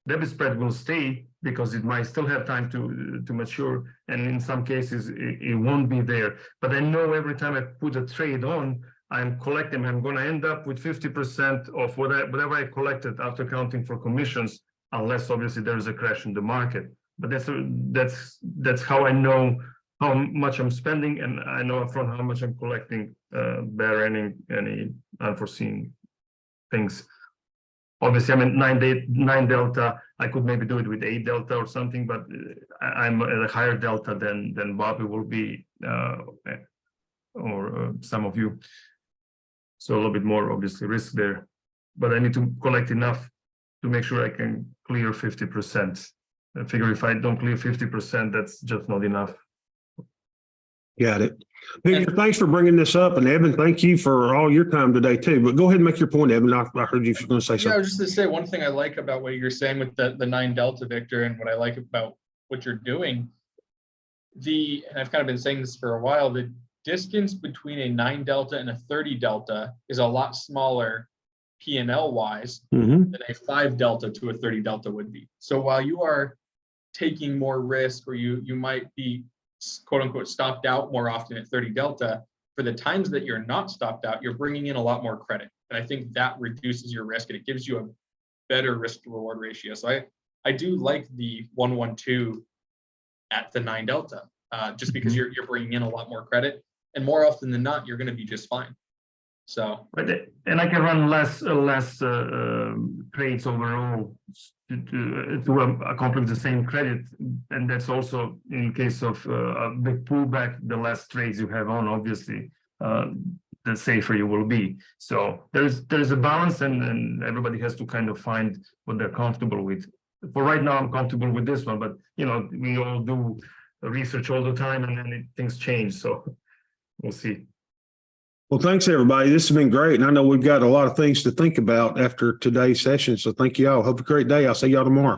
debit spread will stay because it might still have time to mature, and in some cases it won't be there. But I know every time I put a trade on, I'm collecting, I'm going to end up with 50% of whatever I collected after counting for commissions, unless obviously there's a crash in the market. But that's how I know how much I'm spending, and I know upfront how much I'm collecting, barring any unforeseen things. Obviously, I'm at 9 delta. I could maybe do it with 8 delta or something, but I'm at a higher delta than Bobby will be, or some of you. So a little bit more obviously risk there, but I need to collect enough to make sure I can clear 50%. I figure if I don't clear 50%, that's just not enough. Got it. Victor, thanks for bringing this up. And Evan, thank you for all your time today too. But go ahead and make your point, Evan. I heard you were going to say Yeah, I something. was just going to say one thing I like about what you're saying with the 9 delta, Victor, and what I like about what you're doing. And I've kind of been saying this for a while, the distance between a 9 delta and a 30 delta is a lot smaller P&L wise Mhm. than a 5 delta to a 30 delta would be. So while you are taking more risk, or you might be quote unquote stopped out more often at 30 delta, for the times that you're not stopped out, you're bringing in a lot more credit. And I think that reduces your risk and it gives you a better risk to reward ratio. So I do like the 112 at the 9 delta, just because you're bringing in a lot more credit, and more often than not, you're going to be just fine. So, Right, and I can run less trades overall to accomplish the same credit, and that's also in case of a big pullback. The less trades you have on, obviously, the safer you will be. So there's a balance, and everybody has to kind of find what they're comfortable with. For right now, I'm comfortable with this one, but we all do research all the time and then things change. So we'll see. Well, thanks, everybody. This has been great. And I know we've got a lot of things to think about after today's session. So thank you all. Have a great day. I'll see y'all tomorrow.